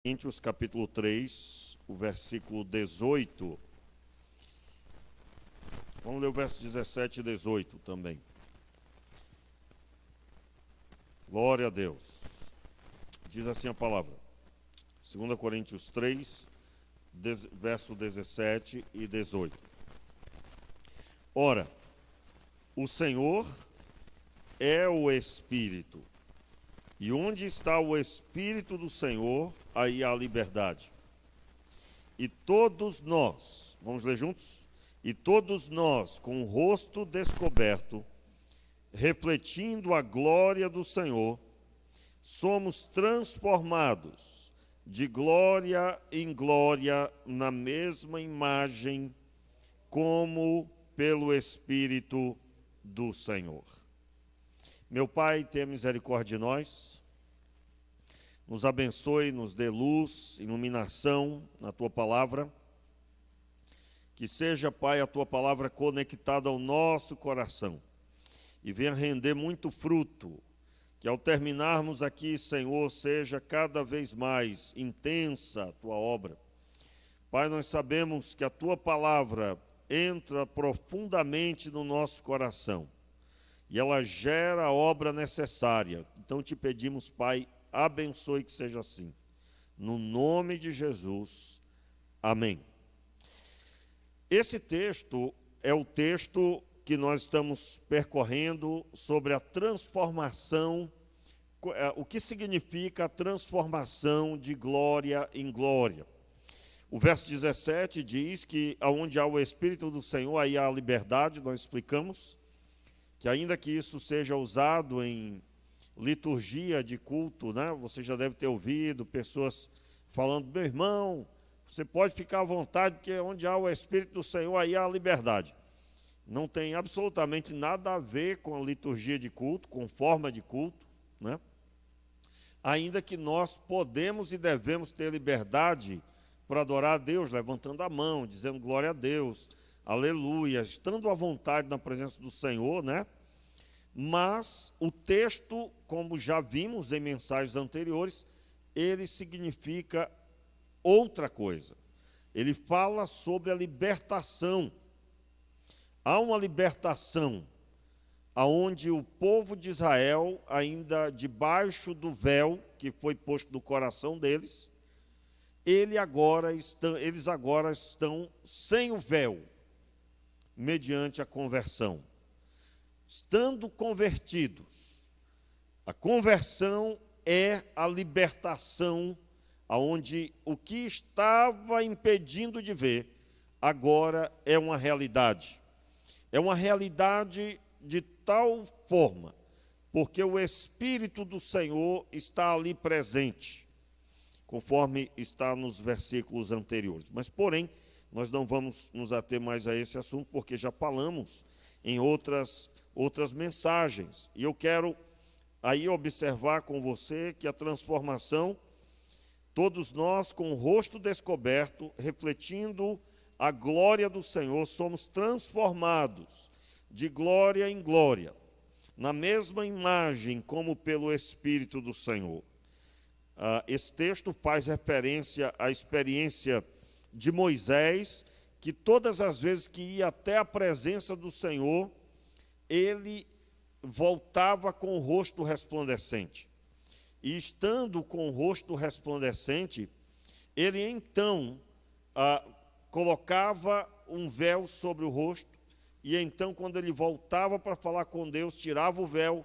Coríntios capítulo 3, o versículo 18. Vamos ler o verso 17 e 18 também. Glória a Deus. Diz assim a palavra. 2 Coríntios 3, verso 17 e 18. Ora, o Senhor é o Espírito. E onde está o Espírito do Senhor, aí há liberdade. E todos nós, vamos ler juntos? E todos nós, com o rosto descoberto, refletindo a glória do Senhor, somos transformados de glória em glória na mesma imagem, como pelo Espírito do Senhor. Meu Pai, tenha misericórdia de nós, nos abençoe, nos dê luz, iluminação na Tua Palavra, que seja, Pai, a Tua Palavra conectada ao nosso coração e venha render muito fruto, que ao terminarmos aqui, Senhor, seja cada vez mais intensa a Tua obra. Pai, nós sabemos que a Tua Palavra entra profundamente no nosso coração e ela gera a obra necessária. Então te pedimos, Pai, abençoe que seja assim. No nome de Jesus, amém. Esse texto é o texto que nós estamos percorrendo sobre a transformação, o que significa a transformação de glória em glória. O verso 17 diz que aonde há o Espírito do Senhor, aí há a liberdade, nós explicamos, que ainda que isso seja usado em liturgia de culto, né? Você já deve ter ouvido pessoas falando, meu irmão, você pode ficar à vontade, porque onde há o Espírito do Senhor, aí há a liberdade. Não tem absolutamente nada a ver com a liturgia de culto, com forma de culto, né? Ainda que nós podemos e devemos ter liberdade para adorar a Deus, levantando a mão, dizendo glória a Deus, aleluia, estando à vontade na presença do Senhor, né? Mas o texto, como já vimos em mensagens anteriores, ele significa outra coisa. Ele fala sobre a libertação. Há uma libertação aonde o povo de Israel, ainda debaixo do véu que foi posto no coração deles, eles agora estão sem o véu, mediante a conversão. Estando convertidos, a conversão é a libertação, aonde o que estava impedindo de ver, agora é uma realidade. É uma realidade de tal forma, porque o Espírito do Senhor está ali presente, conforme está nos versículos anteriores. Mas, porém, nós não vamos nos ater mais a esse assunto, porque já falamos em outras mensagens. E eu quero aí observar com você que a transformação, todos nós com o rosto descoberto, refletindo a glória do Senhor, somos transformados de glória em glória, na mesma imagem como pelo Espírito do Senhor. Esse texto faz referência à experiência de Moisés, que todas as vezes que ia até a presença do Senhor, ele voltava com o rosto resplandecente. E estando com o rosto resplandecente, ele então colocava um véu sobre o rosto, e então quando ele voltava para falar com Deus, tirava o véu,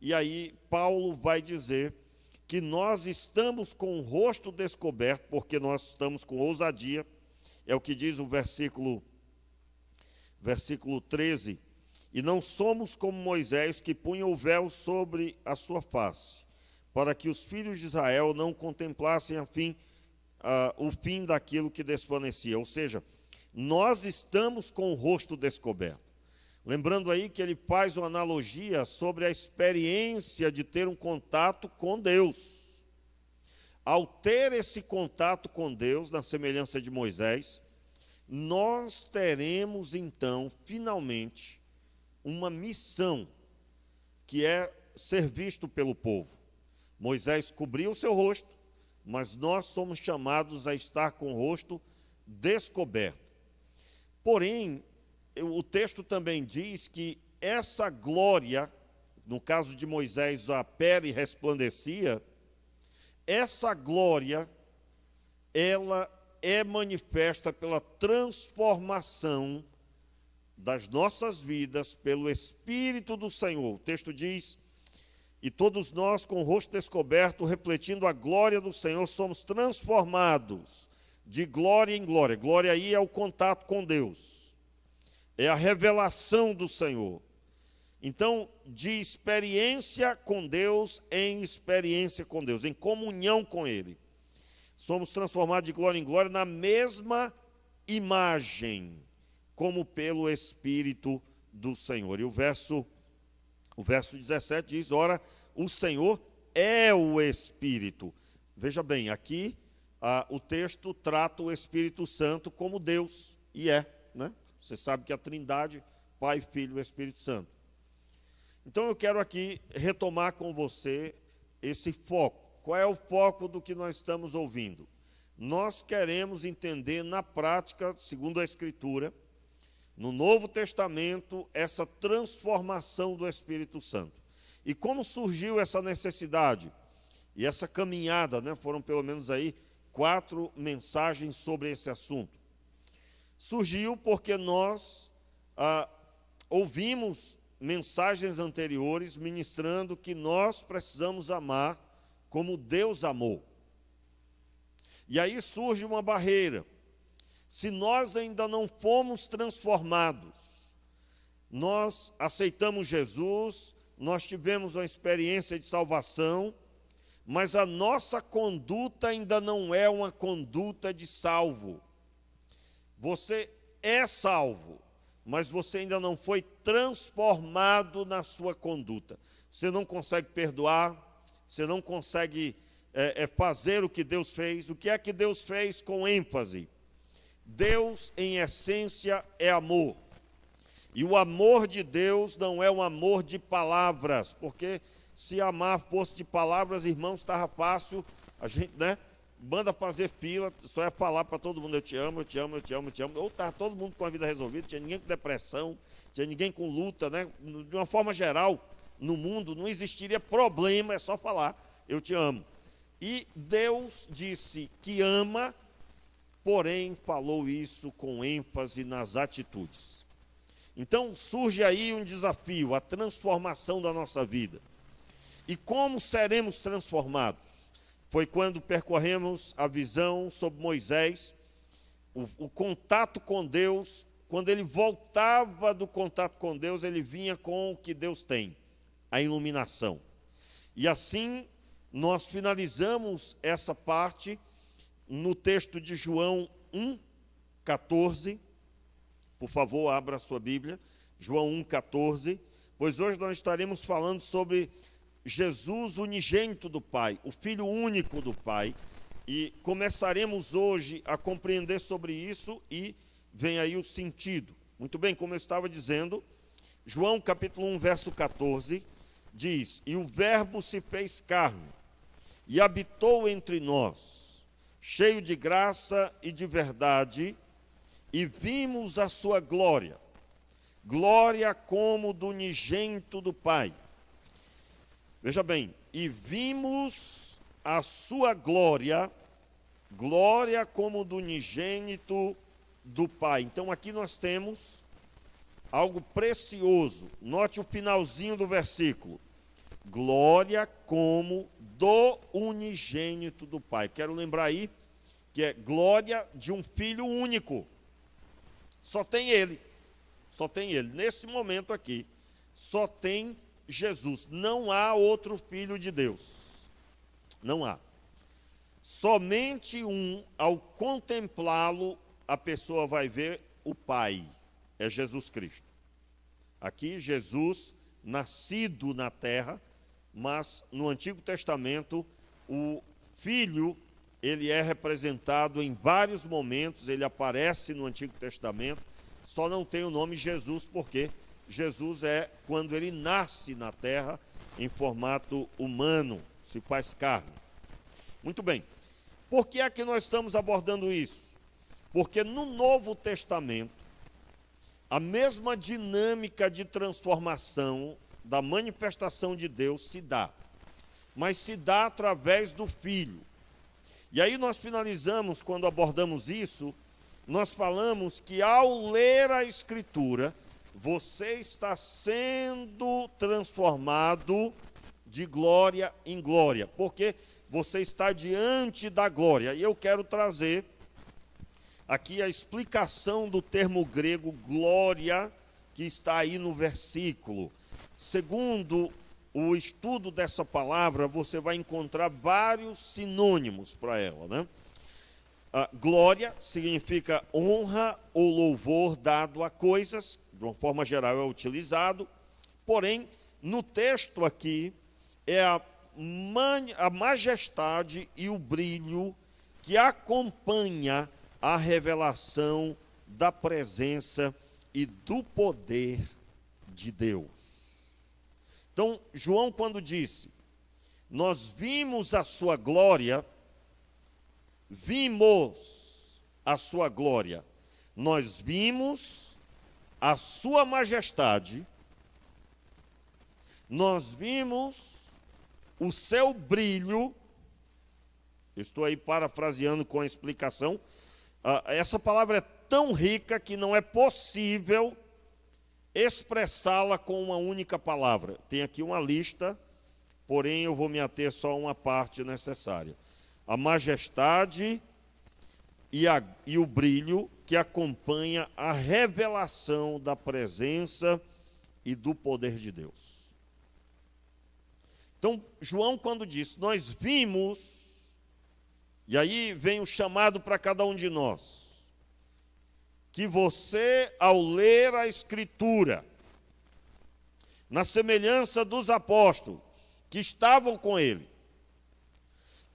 e aí Paulo vai dizer que nós estamos com o rosto descoberto, porque nós estamos com ousadia, é o que diz o versículo 13, e não somos como Moisés, que punha o véu sobre a sua face, para que os filhos de Israel não contemplassem o fim daquilo que desvanecia. Ou seja, nós estamos com o rosto descoberto. Lembrando aí que ele faz uma analogia sobre a experiência de ter um contato com Deus. Ao ter esse contato com Deus, na semelhança de Moisés, nós teremos então, finalmente, uma missão, que é ser visto pelo povo. Moisés cobriu o seu rosto, mas nós somos chamados a estar com o rosto descoberto. Porém, o texto também diz que essa glória, no caso de Moisés, a pele resplandecia, essa glória, ela é manifesta pela transformação das nossas vidas pelo Espírito do Senhor. O texto diz: e todos nós, com o rosto descoberto, refletindo a glória do Senhor, somos transformados de glória em glória. Glória aí é o contato com Deus, é a revelação do Senhor. Então, de experiência com Deus em experiência com Deus, em comunhão com Ele. Somos transformados de glória em glória na mesma imagem, como pelo Espírito do Senhor. E o verso 17 diz: ora, o Senhor é o Espírito. Veja bem, aqui o texto trata o Espírito Santo como Deus, e né? Você sabe que a Trindade, Pai, Filho e Espírito Santo. Então eu quero aqui retomar com você esse foco. Qual é o foco do que nós estamos ouvindo? Nós queremos entender na prática, segundo a Escritura, no Novo Testamento, essa transformação do Espírito Santo. E como surgiu essa necessidade? E essa caminhada, né? Foram pelo menos aí 4 mensagens sobre esse assunto. Surgiu porque nós ouvimos mensagens anteriores ministrando que nós precisamos amar como Deus amou. E aí surge uma barreira. Se nós ainda não fomos transformados, nós aceitamos Jesus, nós tivemos uma experiência de salvação, mas a nossa conduta ainda não é uma conduta de salvo. Você é salvo, mas você ainda não foi transformado na sua conduta. Você não consegue perdoar, você não consegue fazer o que Deus fez. O que é que Deus fez com ênfase? Deus, em essência, é amor. E o amor de Deus não é um amor de palavras, porque se amar fosse de palavras, irmãos, estava fácil, a gente, né, manda fazer fila, só é falar para todo mundo: eu te amo, eu te amo, eu te amo, eu te amo. Ou estava todo mundo com a vida resolvida, tinha ninguém com depressão, tinha ninguém com luta, né? De uma forma geral, no mundo não existiria problema, é só falar: eu te amo. E Deus disse que ama, porém falou isso com ênfase nas atitudes. Então surge aí um desafio, a transformação da nossa vida. E como seremos transformados? Foi quando percorremos a visão sobre Moisés, o contato com Deus. Quando ele voltava do contato com Deus, ele vinha com o que Deus tem, a iluminação. E assim nós finalizamos essa parte no texto de João 1,14. Por favor, abra a sua Bíblia, João 1,14, pois hoje nós estaremos falando sobre Jesus unigênito do Pai, o Filho único do Pai, e começaremos hoje a compreender sobre isso e vem aí o sentido. Muito bem, como eu estava dizendo, João capítulo 1, verso 14, diz: e o Verbo se fez carne e habitou entre nós, cheio de graça e de verdade, e vimos a sua glória, glória como do unigênito do Pai. Veja bem, e vimos a sua glória, glória como do unigênito do Pai. Então aqui nós temos algo precioso. Note o finalzinho do versículo: glória como do unigênito do Pai. Quero lembrar aí que é glória de um filho único. Só tem ele. Só tem ele. Nesse momento aqui, só tem Jesus. Não há outro filho de Deus. Não há. Somente um, ao contemplá-lo, a pessoa vai ver o Pai. É Jesus Cristo. Aqui, Jesus, nascido na terra, mas no Antigo Testamento, o Filho, ele é representado em vários momentos, ele aparece no Antigo Testamento, só não tem o nome Jesus, porque Jesus é quando ele nasce na terra em formato humano, se faz carne. Muito bem, Por que é que nós estamos abordando isso? Porque no Novo Testamento, a mesma dinâmica de transformação da manifestação de Deus se dá, mas se dá através do Filho. E aí nós finalizamos, quando abordamos isso, nós falamos que ao ler a Escritura, você está sendo transformado de glória em glória, porque você está diante da glória. E eu quero trazer aqui a explicação do termo grego glória, que está aí no versículo. Segundo o estudo dessa palavra, você vai encontrar vários sinônimos para ela, né? Glória significa honra ou louvor dado a coisas, de uma forma geral é utilizado, porém, no texto aqui, é a majestade e o brilho que acompanha a revelação da presença e do poder de Deus. Então, João, quando disse, nós vimos a sua glória, nós vimos a sua majestade, nós vimos o seu brilho. Estou aí parafraseando com a explicação. Essa palavra é tão rica que não é possível expressá-la com uma única palavra. Tem aqui uma lista, porém eu vou me ater só a uma parte necessária. A majestade e o brilho que acompanha a revelação da presença e do poder de Deus. Então, João, quando disse, nós vimos, e aí vem o chamado para cada um de nós, que você, ao ler a Escritura, na semelhança dos apóstolos que estavam com ele,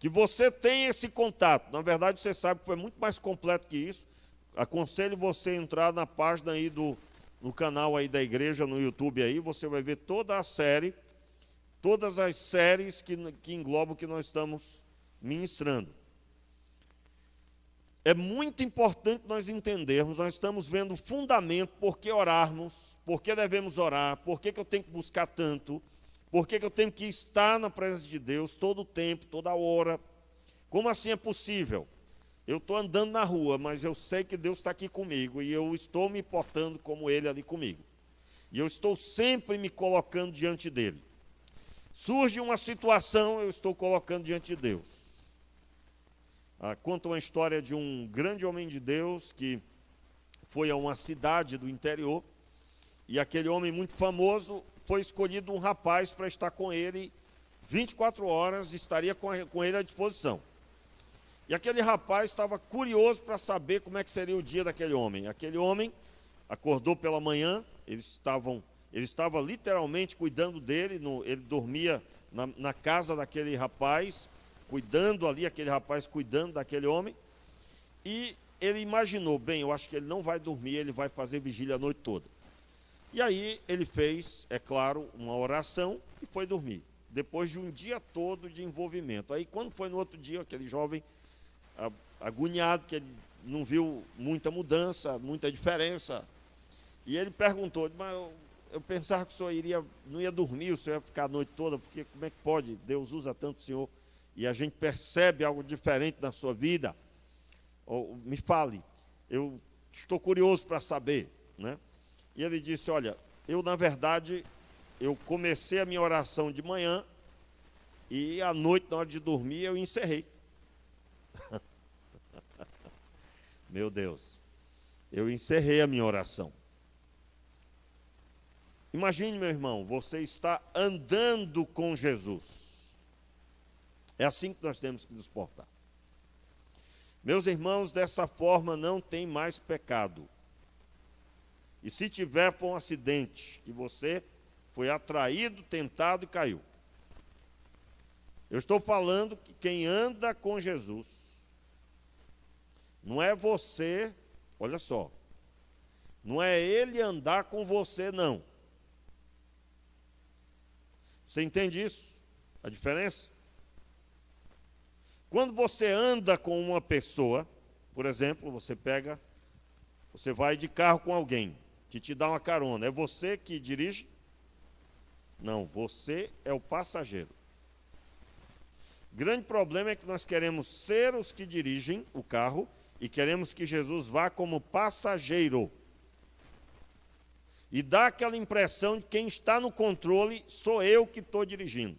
que você tem esse contato. Na verdade, você sabe que foi muito mais completo que isso. Aconselho você a entrar na página aí no canal aí da igreja, no YouTube aí, você vai ver toda a série, todas as séries que englobam o que nós estamos ministrando. É muito importante nós entendermos, nós estamos vendo o fundamento, por que orarmos, por que devemos orar, por que eu tenho que buscar tanto, por que eu tenho que estar na presença de Deus todo o tempo, toda hora. Como assim é possível? Eu estou andando na rua, mas eu sei que Deus está aqui comigo e eu estou me portando como Ele ali comigo. E eu estou sempre me colocando diante dEle. Surge uma situação, eu estou colocando diante de Deus. Conta uma história de um grande homem de Deus que foi a uma cidade do interior e aquele homem muito famoso foi escolhido um rapaz para estar com ele 24 horas, estaria com ele à disposição. E aquele rapaz estava curioso para saber como é que seria o dia daquele homem. Aquele homem acordou pela manhã, ele estava literalmente cuidando dele, ele dormia na casa daquele rapaz, cuidando ali, aquele rapaz cuidando daquele homem, e ele imaginou, bem, eu acho que ele não vai dormir, ele vai fazer vigília a noite toda. E aí ele fez, é claro, uma oração e foi dormir, depois de um dia todo de envolvimento. Aí quando foi no outro dia, aquele jovem agoniado, que ele não viu muita mudança, muita diferença, e ele perguntou, mas eu pensava que o senhor não ia dormir, o senhor ia ficar a noite toda, porque como é que pode? Deus usa tanto o senhor e a gente percebe algo diferente na sua vida. Me fale, eu estou curioso para saber, né? E ele disse, olha, na verdade, eu comecei a minha oração de manhã e à noite, na hora de dormir, eu encerrei. Meu Deus, eu encerrei a minha oração. Imagine, meu irmão, você está andando com Jesus. É assim que nós temos que nos portar. Meus irmãos, dessa forma não tem mais pecado. E se tiver, foi um acidente, que você foi atraído, tentado e caiu. Eu estou falando que quem anda com Jesus, não é você, olha só, não é Ele andar com você, não. Você entende isso? A diferença? Quando você anda com uma pessoa, por exemplo, você vai de carro com alguém que te dá uma carona, é você que dirige? Não, você é o passageiro. O grande problema é que nós queremos ser os que dirigem o carro e queremos que Jesus vá como passageiro. E dá aquela impressão de que quem está no controle sou eu que estou dirigindo.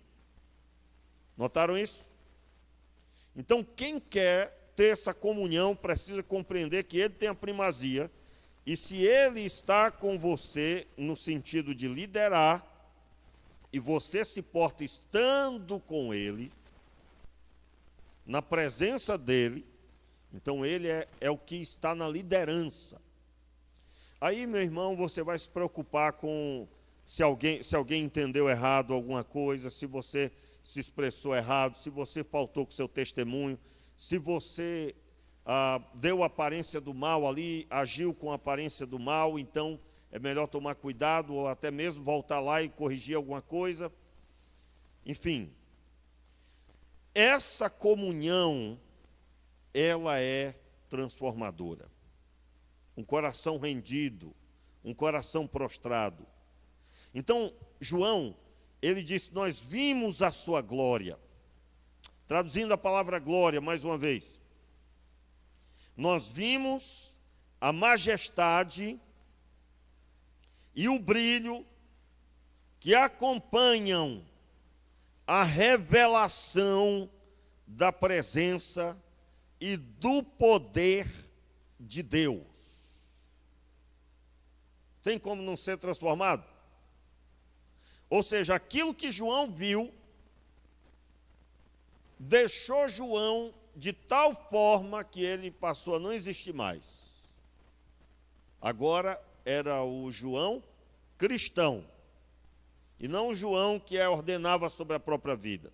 Notaram isso? Então, quem quer ter essa comunhão precisa compreender que ele tem a primazia, e se ele está com você no sentido de liderar, e você se porta estando com ele, na presença dele, então ele é o que está na liderança. Aí, meu irmão, você vai se preocupar com se alguém entendeu errado alguma coisa, se você se expressou errado, se você faltou com seu testemunho, se você deu aparência do mal ali, agiu com aparência do mal, então é melhor tomar cuidado ou até mesmo voltar lá e corrigir alguma coisa. Enfim, essa comunhão, ela é transformadora. Um coração rendido, um coração prostrado. Então, João, ele disse, nós vimos a sua glória. Traduzindo a palavra glória, mais uma vez. Nós vimos a majestade e o brilho que acompanham a revelação da presença e do poder de Deus. Tem como não ser transformado? Ou seja, aquilo que João viu, deixou João de tal forma que ele passou a não existir mais. Agora era o João cristão, e não o João que ordenava sobre a própria vida.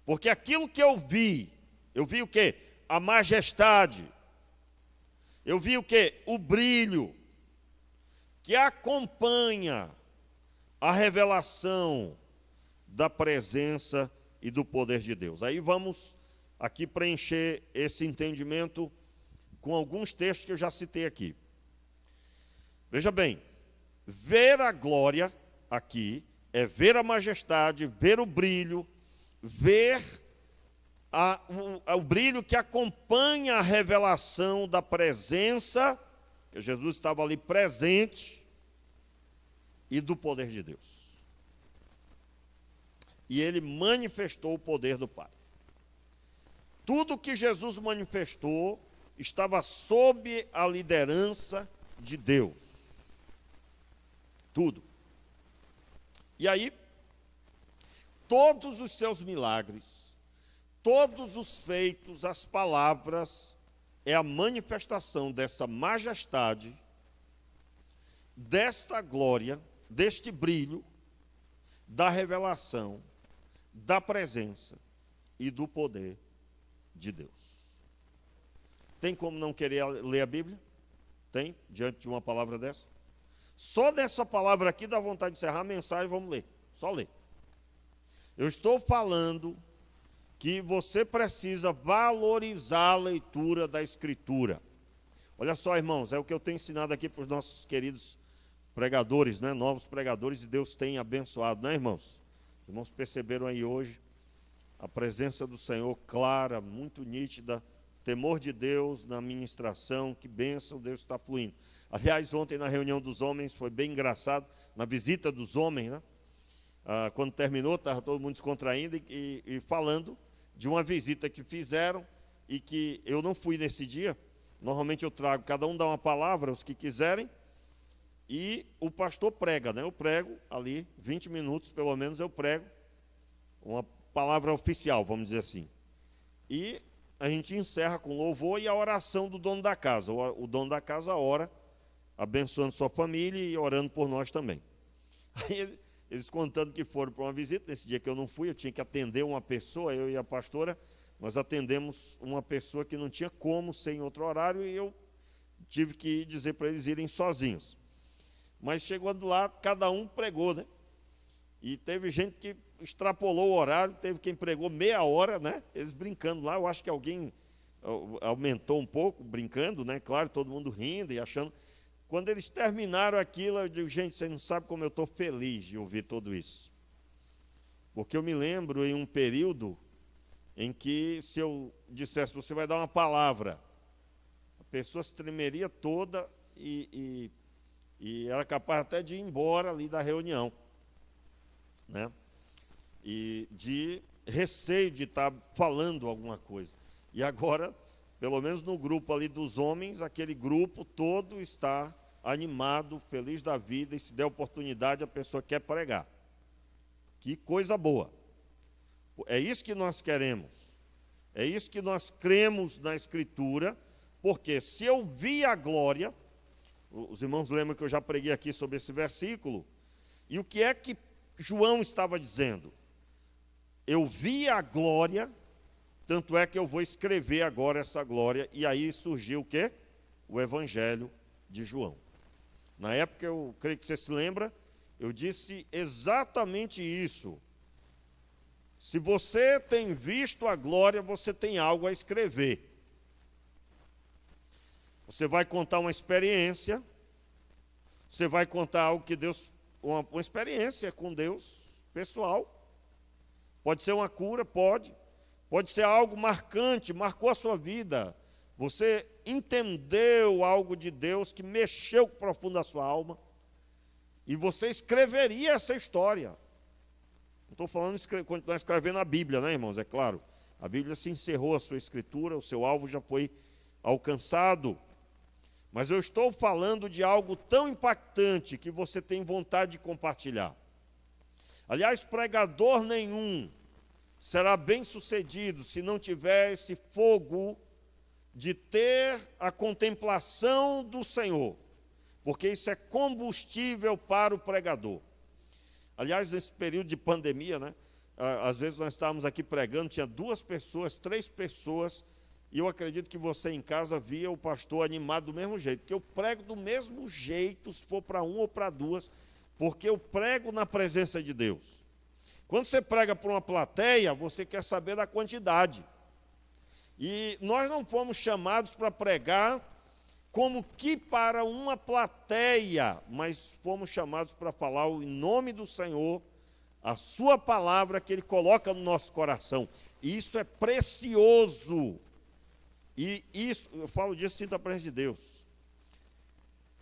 Porque aquilo que eu vi o quê? A majestade. Eu vi o quê? O brilho que acompanha a revelação da presença e do poder de Deus. Aí vamos aqui preencher esse entendimento com alguns textos que eu já citei aqui. Veja bem, ver a glória aqui é ver a majestade, ver o brilho, ver o brilho que acompanha a revelação da presença, que Jesus estava ali presente, e do poder de Deus. E ele manifestou o poder do Pai. Tudo que Jesus manifestou estava sob a liderança de Deus. Tudo. E aí, todos os seus milagres, todos os feitos, as palavras, é a manifestação dessa majestade, desta glória, deste brilho, da revelação, da presença e do poder de Deus. Tem como não querer ler a Bíblia? Tem, diante de uma palavra dessa? Só dessa palavra aqui dá vontade de encerrar a mensagem, vamos ler. Só ler. Eu estou falando que você precisa valorizar a leitura da Escritura. Olha só, irmãos, é o que eu tenho ensinado aqui para os nossos queridos pregadores, né? Novos pregadores, e Deus tem abençoado, né, irmãos? Os irmãos perceberam aí hoje a presença do Senhor clara, muito nítida, temor de Deus na ministração, que bênção, Deus está fluindo. Aliás, ontem na reunião dos homens foi bem engraçado, na visita dos homens, né? Quando terminou, estava todo mundo descontraindo e falando de uma visita que fizeram e que eu não fui nesse dia. Normalmente eu trago, cada um dá uma palavra, os que quiserem, e o pastor prega, né? Eu prego ali, 20 minutos pelo menos eu prego, uma palavra oficial, vamos dizer assim. E a gente encerra com louvor e a oração do dono da casa. O dono da casa ora, abençoando sua família e orando por nós também. Aí eles contando que foram para uma visita, nesse dia que eu não fui, eu tinha que atender uma pessoa, eu e a pastora, nós atendemos uma pessoa que não tinha como ser em outro horário, e eu tive que dizer para eles irem sozinhos. Mas chegando lá, cada um pregou, né? E teve gente que extrapolou o horário, teve quem pregou meia hora, né? Eles brincando lá, eu acho que alguém aumentou um pouco, brincando, né? Claro, todo mundo rindo e achando. Quando eles terminaram aquilo, eu digo, gente, vocês não sabem como eu estou feliz de ouvir tudo isso. Porque eu me lembro em um período em que, se eu dissesse, você vai dar uma palavra, a pessoa se tremeria toda e era capaz até de ir embora ali da reunião, né? E de receio de estar falando alguma coisa. E agora, pelo menos no grupo ali dos homens, aquele grupo todo está animado, feliz da vida, e se der oportunidade, a pessoa quer pregar. Que coisa boa. É isso que nós queremos. É isso que nós cremos na Escritura, porque se eu vi a glória, os irmãos lembram que eu já preguei aqui sobre esse versículo, e o que é que João estava dizendo? Eu vi a glória, tanto é que eu vou escrever agora essa glória, e aí surgiu o quê? O Evangelho de João. Na época, eu creio que você se lembra, eu disse exatamente isso. Se você tem visto a glória, você tem algo a escrever. Você vai contar uma experiência, você vai contar algo que Deus, uma experiência com Deus, pessoal. Pode ser uma cura, pode ser algo marcante, marcou a sua vida. Você entendeu algo de Deus que mexeu profundo a sua alma, e você escreveria essa história. Não estou falando de continuar escrevendo a Bíblia, né, irmãos? É claro, a Bíblia se encerrou a sua escritura, o seu alvo já foi alcançado. Mas eu estou falando de algo tão impactante que você tem vontade de compartilhar. Aliás, pregador nenhum será bem-sucedido se não tiver esse fogo de ter a contemplação do Senhor, porque isso é combustível para o pregador. Aliás, nesse período de pandemia, né, às vezes nós estávamos aqui pregando, tinha 2 pessoas, 3 pessoas, e eu acredito que você em casa via o pastor animado do mesmo jeito, porque eu prego do mesmo jeito, se for para 1 ou para 2, porque eu prego na presença de Deus. Quando você prega para uma plateia, você quer saber da quantidade. E nós não fomos chamados para pregar como que para uma plateia, mas fomos chamados para falar em nome do Senhor, a sua palavra que Ele coloca no nosso coração. E isso é precioso. E isso, eu falo disso, sinto a presença de Deus.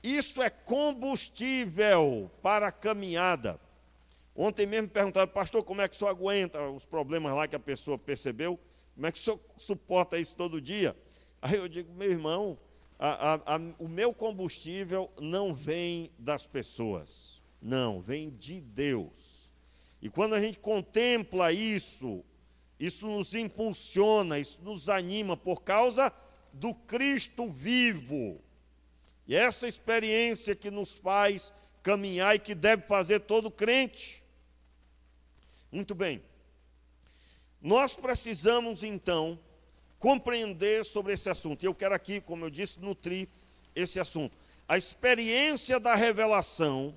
Isso é combustível para a caminhada. Ontem mesmo me perguntaram, pastor, como é que o senhor aguenta os problemas lá que a pessoa percebeu? Como é que o senhor suporta isso todo dia? Aí eu digo, meu irmão, o meu combustível não vem das pessoas, não, vem de Deus. E quando a gente contempla isso, isso nos impulsiona, isso nos anima por causa do Cristo vivo. E essa experiência que nos faz caminhar e que deve fazer todo crente. Muito bem. Nós precisamos, então, compreender sobre esse assunto. E eu quero aqui, como eu disse, nutrir esse assunto. A experiência da revelação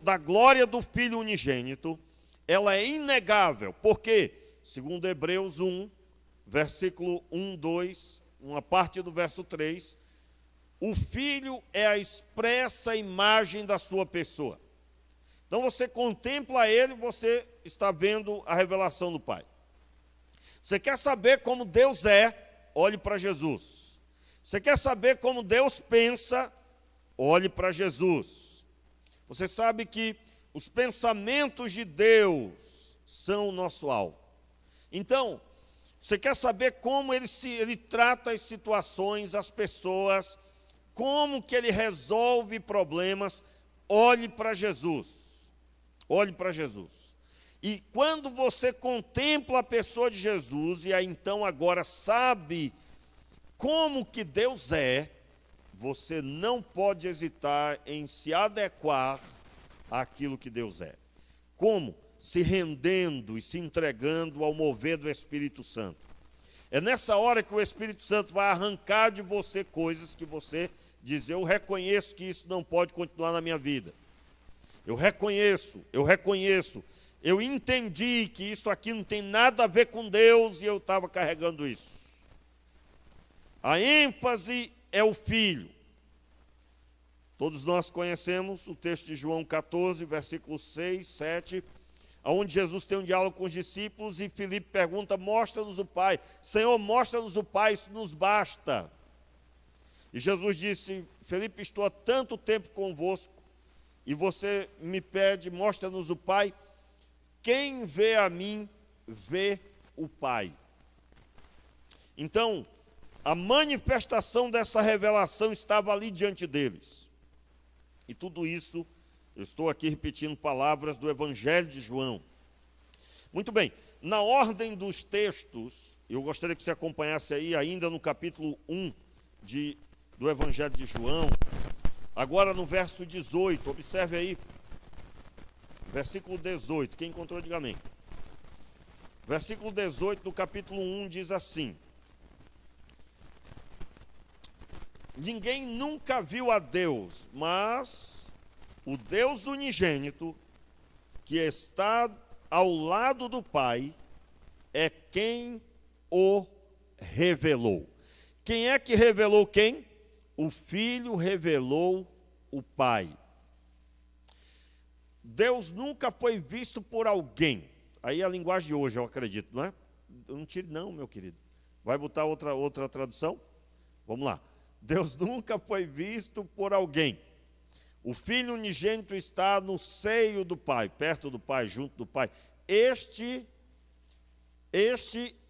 da glória do Filho unigênito, ela é inegável. Por quê? Segundo Hebreus 1, versículo 1, 2, uma parte do verso 3, o Filho é a expressa imagem da sua pessoa. Então você contempla Ele, você está vendo a revelação do Pai. Você quer saber como Deus é? Olhe para Jesus. Você quer saber como Deus pensa? Olhe para Jesus. Você sabe que os pensamentos de Deus são o nosso alvo. Então, você quer saber como ele trata as situações, as pessoas, como que ele resolve problemas? Olhe para Jesus. Olhe para Jesus. E quando você contempla a pessoa de Jesus, e aí então agora sabe como que Deus é, você não pode hesitar em se adequar àquilo que Deus é. Como? Se rendendo e se entregando ao mover do Espírito Santo. É nessa hora que o Espírito Santo vai arrancar de você coisas que você diz, eu reconheço que isso não pode continuar na minha vida. Eu reconheço eu entendi que isso aqui não tem nada a ver com Deus e eu estava carregando isso. A ênfase é o Filho. Todos nós conhecemos o texto de João 14, versículos 6, 7, onde Jesus tem um diálogo com os discípulos e Filipe pergunta: mostra-nos o Pai. Senhor, mostra-nos o Pai, isso nos basta. E Jesus disse: Filipe, estou há tanto tempo convosco e você me pede, mostra-nos o Pai. Quem vê a mim, vê o Pai. Então, a manifestação dessa revelação estava ali diante deles. E tudo isso, eu estou aqui repetindo palavras do Evangelho de João. Muito bem, na ordem dos textos, eu gostaria que você acompanhasse aí ainda no capítulo 1 do Evangelho de João, agora no verso 18, observe aí, versículo 18, quem encontrou, diga amém. Versículo 18 do capítulo 1 diz assim: ninguém nunca viu a Deus, mas o Deus unigênito, que está ao lado do Pai, é quem o revelou. Quem é que revelou quem? O Filho revelou o Pai. Deus nunca foi visto por alguém. Aí a linguagem de hoje, eu acredito, não é? Eu não tire não, meu querido. Vai botar outra tradução? Vamos lá. Deus nunca foi visto por alguém. O Filho unigênito está no seio do Pai, perto do Pai, junto do Pai. Este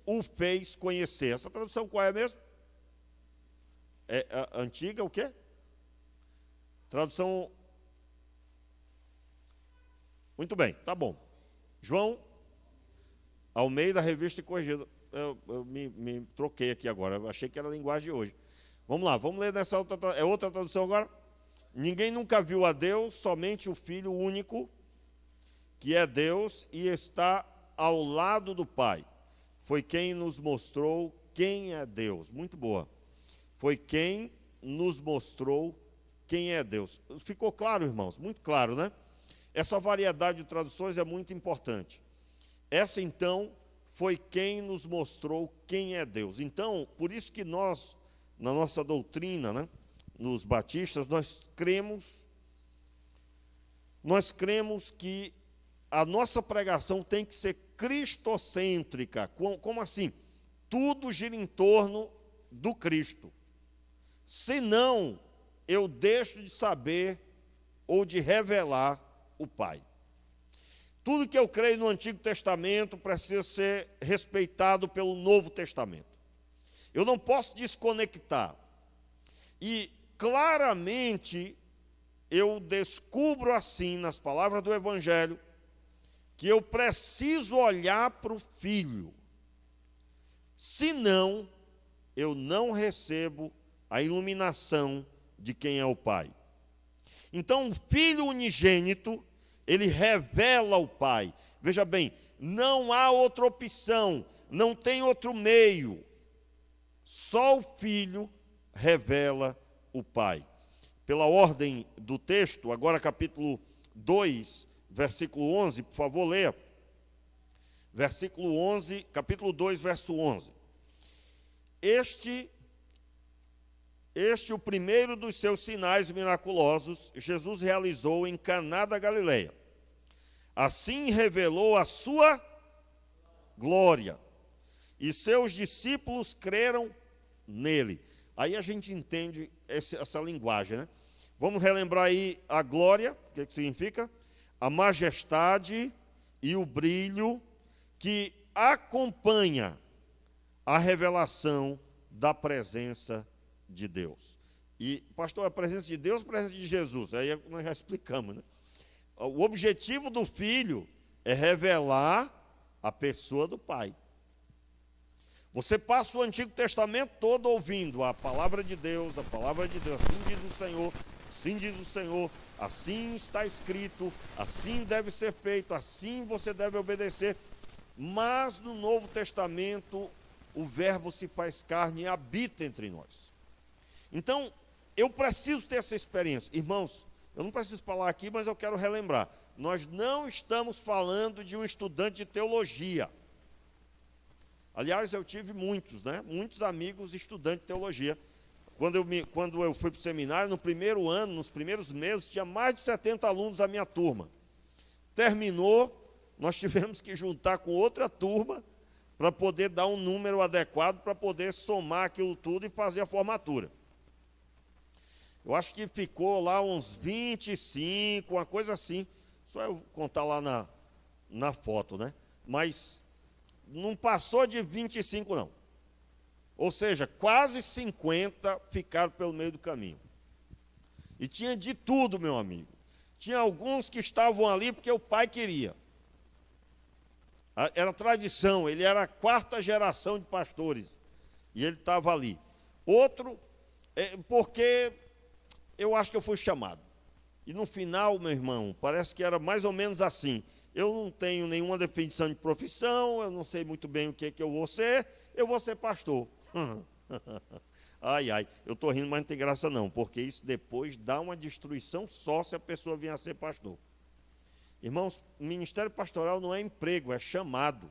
o fez conhecer. Essa tradução qual é mesmo? É a antiga o quê? Tradução... Muito bem, tá bom. João Almeida, Revista e Corrigida. Eu me troquei aqui agora, eu achei que era a linguagem de hoje. Vamos lá, vamos ler nessa outra tradução agora. Ninguém nunca viu a Deus, somente o Filho único, que é Deus e está ao lado do Pai. Foi quem nos mostrou quem é Deus. Muito boa. Foi quem nos mostrou quem é Deus. Ficou claro, irmãos? Muito claro, né? Essa variedade de traduções é muito importante. Essa, então, foi quem nos mostrou quem é Deus. Então, por isso que nós, na nossa doutrina, né, nos batistas, nós cremos que a nossa pregação tem que ser cristocêntrica. Como assim? Tudo gira em torno do Cristo. Senão, eu deixo de saber ou de revelar o Pai. Tudo que eu creio no Antigo Testamento precisa ser respeitado pelo Novo Testamento. Eu não posso desconectar. E claramente eu descubro assim, nas palavras do Evangelho, que eu preciso olhar para o Filho. Senão, eu não recebo a iluminação de quem é o Pai. Então, o Filho unigênito, ele revela o Pai. Veja bem, não há outra opção, não tem outro meio. Só o Filho revela o Pai. Pela ordem do texto, agora capítulo 2, versículo 11, por favor, leia. Versículo 11, capítulo 2, verso 11. Este, o primeiro dos seus sinais miraculosos, Jesus realizou em Caná da Galileia. Assim revelou a sua glória, e seus discípulos creram nele. Aí a gente entende essa linguagem, né? Vamos relembrar aí a glória, o que significa? A majestade e o brilho que acompanha a revelação da presença de Deus. E, pastor, a presença de Deus, a presença de Jesus, aí nós já explicamos, né? O objetivo do Filho é revelar a pessoa do Pai. Você passa o Antigo Testamento todo ouvindo a palavra de Deus, assim diz o Senhor, assim diz o Senhor, assim está escrito, assim deve ser feito, assim você deve obedecer. Mas no Novo Testamento, o Verbo se faz carne e habita entre nós. Então, eu preciso ter essa experiência. Irmãos, eu não preciso falar aqui, mas eu quero relembrar. nós não estamos falando de um estudante de teologia. Aliás, eu tive muitos, né? Muitos amigos estudantes de teologia. Quando eu fui para o seminário, no primeiro ano, nos primeiros meses, tinha mais de 70 alunos da minha turma. Terminou, nós tivemos que juntar com outra turma para poder dar um número adequado, para poder somar aquilo tudo e fazer a formatura. Eu acho que ficou lá uns 25, uma coisa assim. Só eu contar lá na foto, né? Mas não passou de 25, não. Ou seja, quase 50 ficaram pelo meio do caminho. E tinha de tudo, meu amigo. Tinha alguns que estavam ali porque o pai queria. Era tradição, ele era a 4ª geração de pastores. E ele estava ali. Outro, porque eu acho que eu fui chamado. E no final, meu irmão, parece que era mais ou menos assim. Eu não tenho nenhuma definição de profissão, eu não sei muito bem o que eu vou ser pastor. Ai, eu estou rindo, mas não tem graça não, porque isso depois dá uma destruição só se a pessoa vier a ser pastor. Irmãos, ministério pastoral não é emprego, é chamado.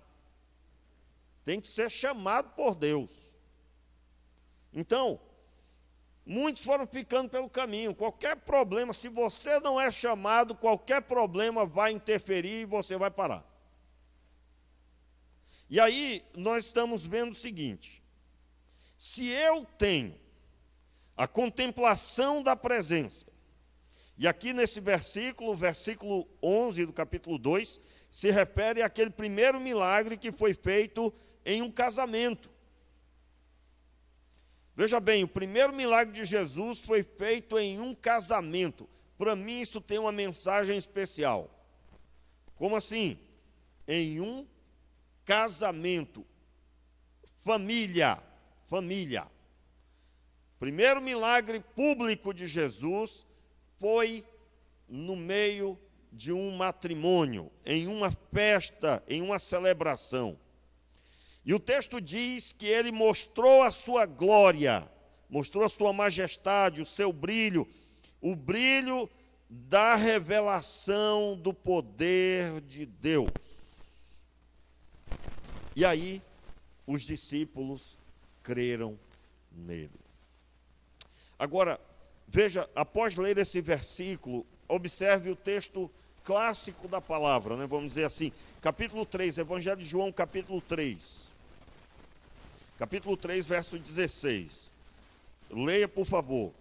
Tem que ser chamado por Deus. Então, muitos foram ficando pelo caminho. Qualquer problema, se você não é chamado, qualquer problema vai interferir e você vai parar. E aí, nós estamos vendo o seguinte: se eu tenho a contemplação da presença, e aqui nesse versículo 11 do capítulo 2, se refere àquele primeiro milagre que foi feito em um casamento. Veja bem, o primeiro milagre de Jesus foi feito em um casamento. Para mim isso tem uma mensagem especial. Como assim? Em um casamento. Família. Primeiro milagre público de Jesus foi no meio de um matrimônio, em uma festa, em uma celebração. E o texto diz que ele mostrou a sua glória, mostrou a sua majestade, o seu brilho, o brilho da revelação do poder de Deus. E aí, os discípulos creram nele. Agora, veja, após ler esse versículo, observe o texto clássico da palavra, né? Vamos dizer assim, capítulo 3, Evangelho de João, capítulo 3. Capítulo 3, verso 16. Leia, por favor.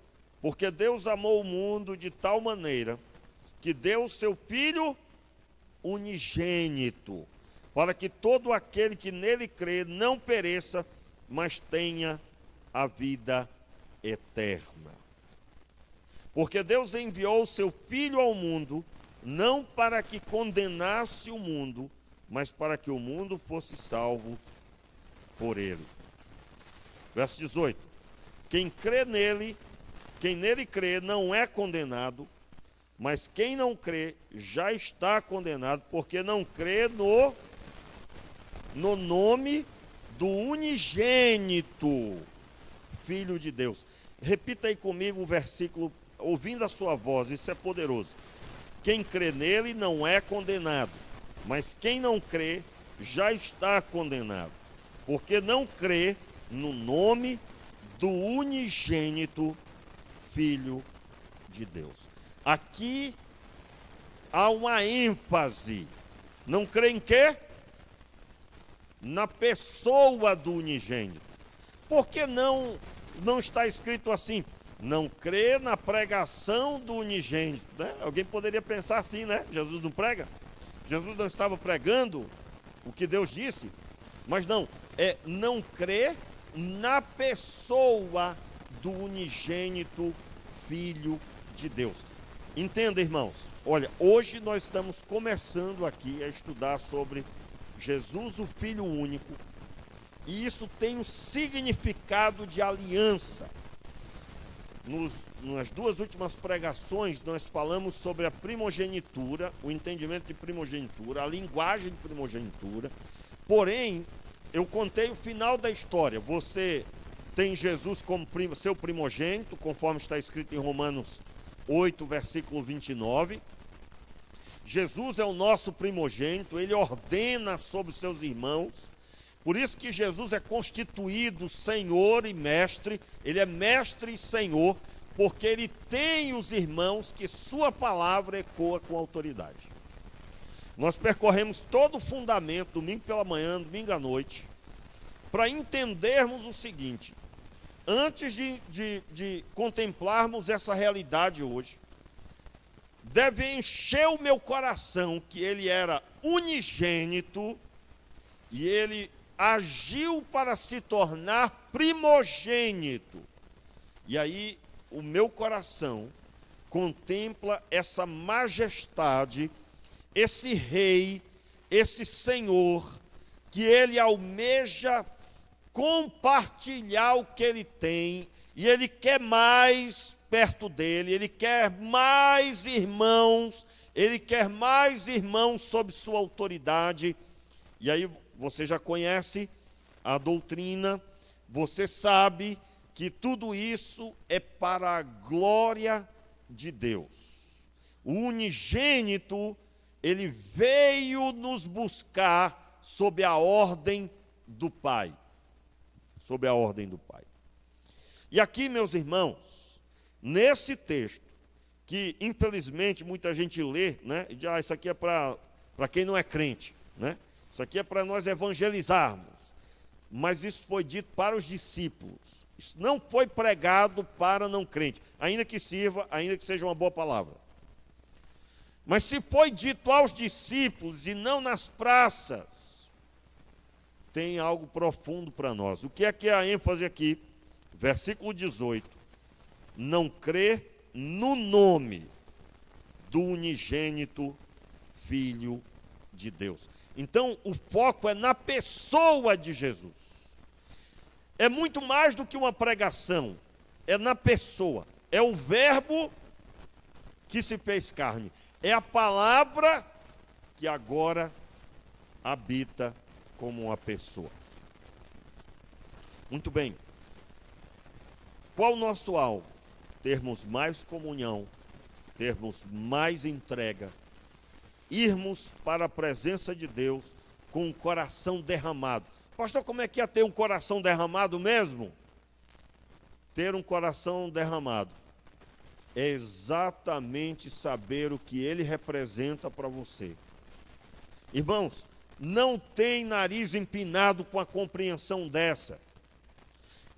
Porque Deus amou o mundo de tal maneira que deu o seu Filho unigênito, para que todo aquele que nele crê não pereça, mas tenha a vida eterna. Porque Deus enviou o seu Filho ao mundo, não para que condenasse o mundo, mas para que o mundo fosse salvo por ele. Verso 18. Quem nele crê não é condenado, mas quem não crê já está condenado, porque não crê no nome do unigênito Filho de Deus. Repita aí comigo o versículo, ouvindo a sua voz, isso é poderoso. Quem crê nele não é condenado, mas quem não crê já está condenado, porque não crê no nome do unigênito Filho de Deus. Aqui há uma ênfase. Não crê em quê? Na pessoa do unigênito. Por que não está escrito assim? Não crê na pregação do unigênito, né? Alguém poderia pensar assim, né? Jesus não prega? Jesus não estava pregando o que Deus disse? Mas não crê na pessoa do unigênito Filho de Deus. Entenda, irmãos, olha, hoje nós estamos começando aqui a estudar sobre Jesus, o Filho único, e isso tem um significado de aliança. Nas duas últimas pregações nós falamos sobre a primogenitura, o entendimento de primogenitura, a linguagem de primogenitura. Porém, eu contei o final da história. Você tem Jesus como seu primogênito, conforme está escrito em Romanos 8, versículo 29. Jesus é o nosso primogênito, ele ordena sobre os seus irmãos. Por isso que Jesus é constituído Senhor e Mestre, ele é Mestre e Senhor, porque ele tem os irmãos que sua palavra ecoa com autoridade. Nós percorremos todo o fundamento, domingo pela manhã, domingo à noite, para entendermos o seguinte: antes de contemplarmos essa realidade hoje, deve encher o meu coração que ele era unigênito e ele agiu para se tornar primogênito. E aí o meu coração contempla essa majestade, esse rei, esse senhor, que ele almeja compartilhar o que ele tem, e ele quer mais perto dele, ele quer mais irmãos, sob sua autoridade. E aí você já conhece a doutrina, você sabe que tudo isso é para a glória de Deus. O unigênito, ele veio nos buscar sob a ordem do Pai. Sob a ordem do Pai. E aqui, meus irmãos, nesse texto, que infelizmente muita gente lê, né, e diz, isso aqui é para quem não é crente, né? Isso aqui é para nós evangelizarmos. Mas isso foi dito para os discípulos. Isso não foi pregado para não crente, ainda que sirva, ainda que seja uma boa palavra. Mas se foi dito aos discípulos e não nas praças, tem algo profundo para nós. O que é a ênfase aqui? Versículo 18. Não crê no nome do unigênito Filho de Deus. Então, o foco é na pessoa de Jesus. É muito mais do que uma pregação. É na pessoa. É o verbo que se fez carne. É a palavra que agora habita como uma pessoa. Muito bem. Qual o nosso alvo? Termos mais comunhão, termos mais entrega, irmos para a presença de Deus com o coração derramado. Pastor, como é que é ter um coração derramado mesmo? Ter um coração derramado é exatamente saber o que ele representa para você. Irmãos, não tem nariz empinado com a compreensão dessa.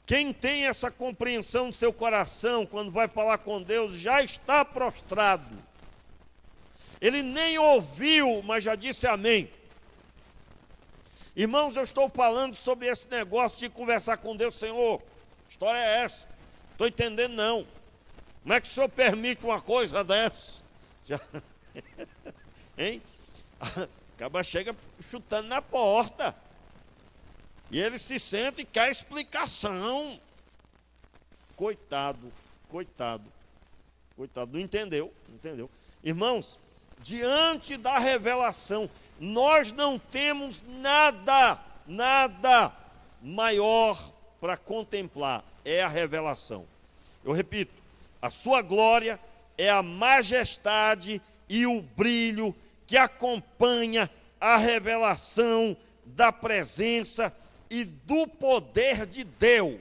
Quem tem essa compreensão no seu coração, quando vai falar com Deus, já está prostrado. Ele nem ouviu, mas já disse amém. Irmãos, eu estou falando sobre esse negócio de conversar com Deus. Senhor, que história é essa? Estou entendendo não. Como é que o Senhor permite uma coisa dessa? Já... Hein? Acaba chega chutando na porta. E ele se senta e quer explicação. Coitado. Não entendeu. Irmãos, diante da revelação, nós não temos nada maior para contemplar. É a revelação. Eu repito, a sua glória é a majestade e o brilho que acompanha a revelação da presença e do poder de Deus.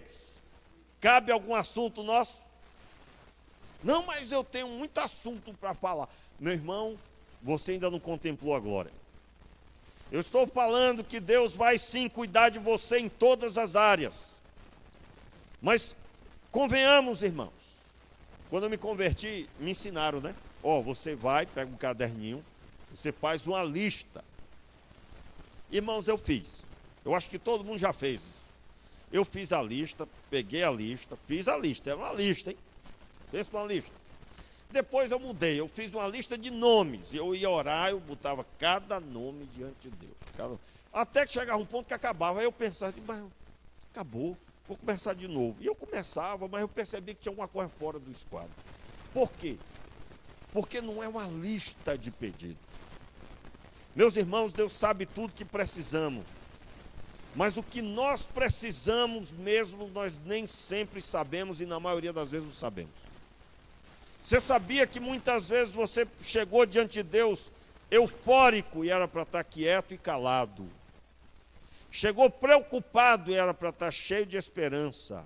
Cabe algum assunto nosso? Não, mas eu tenho muito assunto para falar. Meu irmão, você ainda não contemplou a glória. Eu estou falando que Deus vai sim cuidar de você em todas as áreas. Mas convenhamos, irmãos, quando eu me converti, me ensinaram, né? Você vai, pega um caderninho, você faz uma lista. Irmãos, eu fiz. Eu acho que todo mundo já fez isso. Eu fiz a lista, peguei a lista, fiz a lista. Era uma lista, hein? Pensa uma lista. Depois eu mudei, eu fiz uma lista de nomes. Eu ia orar, eu botava cada nome diante de Deus. Até que chegava um ponto que acabava. Aí eu pensava, mas acabou, vou começar de novo. E eu começava, mas eu percebi que tinha alguma coisa fora do esquadro. Por quê? Porque não é uma lista de pedidos. Meus irmãos, Deus sabe tudo que precisamos. Mas o que nós precisamos mesmo, nós nem sempre sabemos e na maioria das vezes não sabemos. Você sabia que muitas vezes você chegou diante de Deus eufórico e era para estar quieto e calado. Chegou preocupado e era para estar cheio de esperança.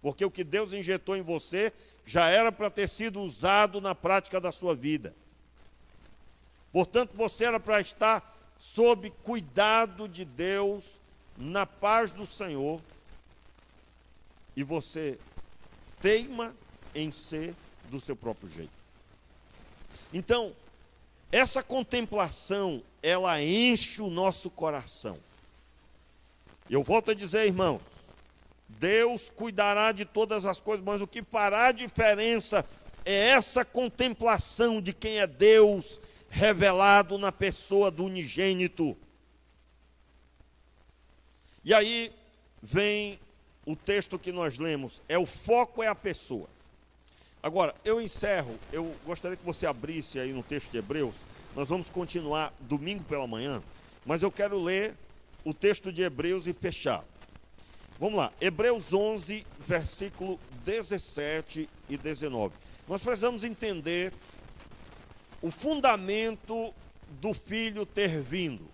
Porque o que Deus injetou em você já era para ter sido usado na prática da sua vida. Portanto, você era para estar sob cuidado de Deus, na paz do Senhor, e você teima em ser do seu próprio jeito. Então, essa contemplação, ela enche o nosso coração. Eu volto a dizer, irmãos, Deus cuidará de todas as coisas, mas o que fará diferença é essa contemplação de quem é Deus revelado na pessoa do unigênito. E aí vem o texto que nós lemos, o foco é a pessoa. Agora, eu encerro, eu gostaria que você abrisse aí no texto de Hebreus, nós vamos continuar domingo pela manhã, mas eu quero ler o texto de Hebreus e fechar. Vamos lá, Hebreus 11, versículo 17 e 19. Nós precisamos entender o fundamento do filho ter vindo.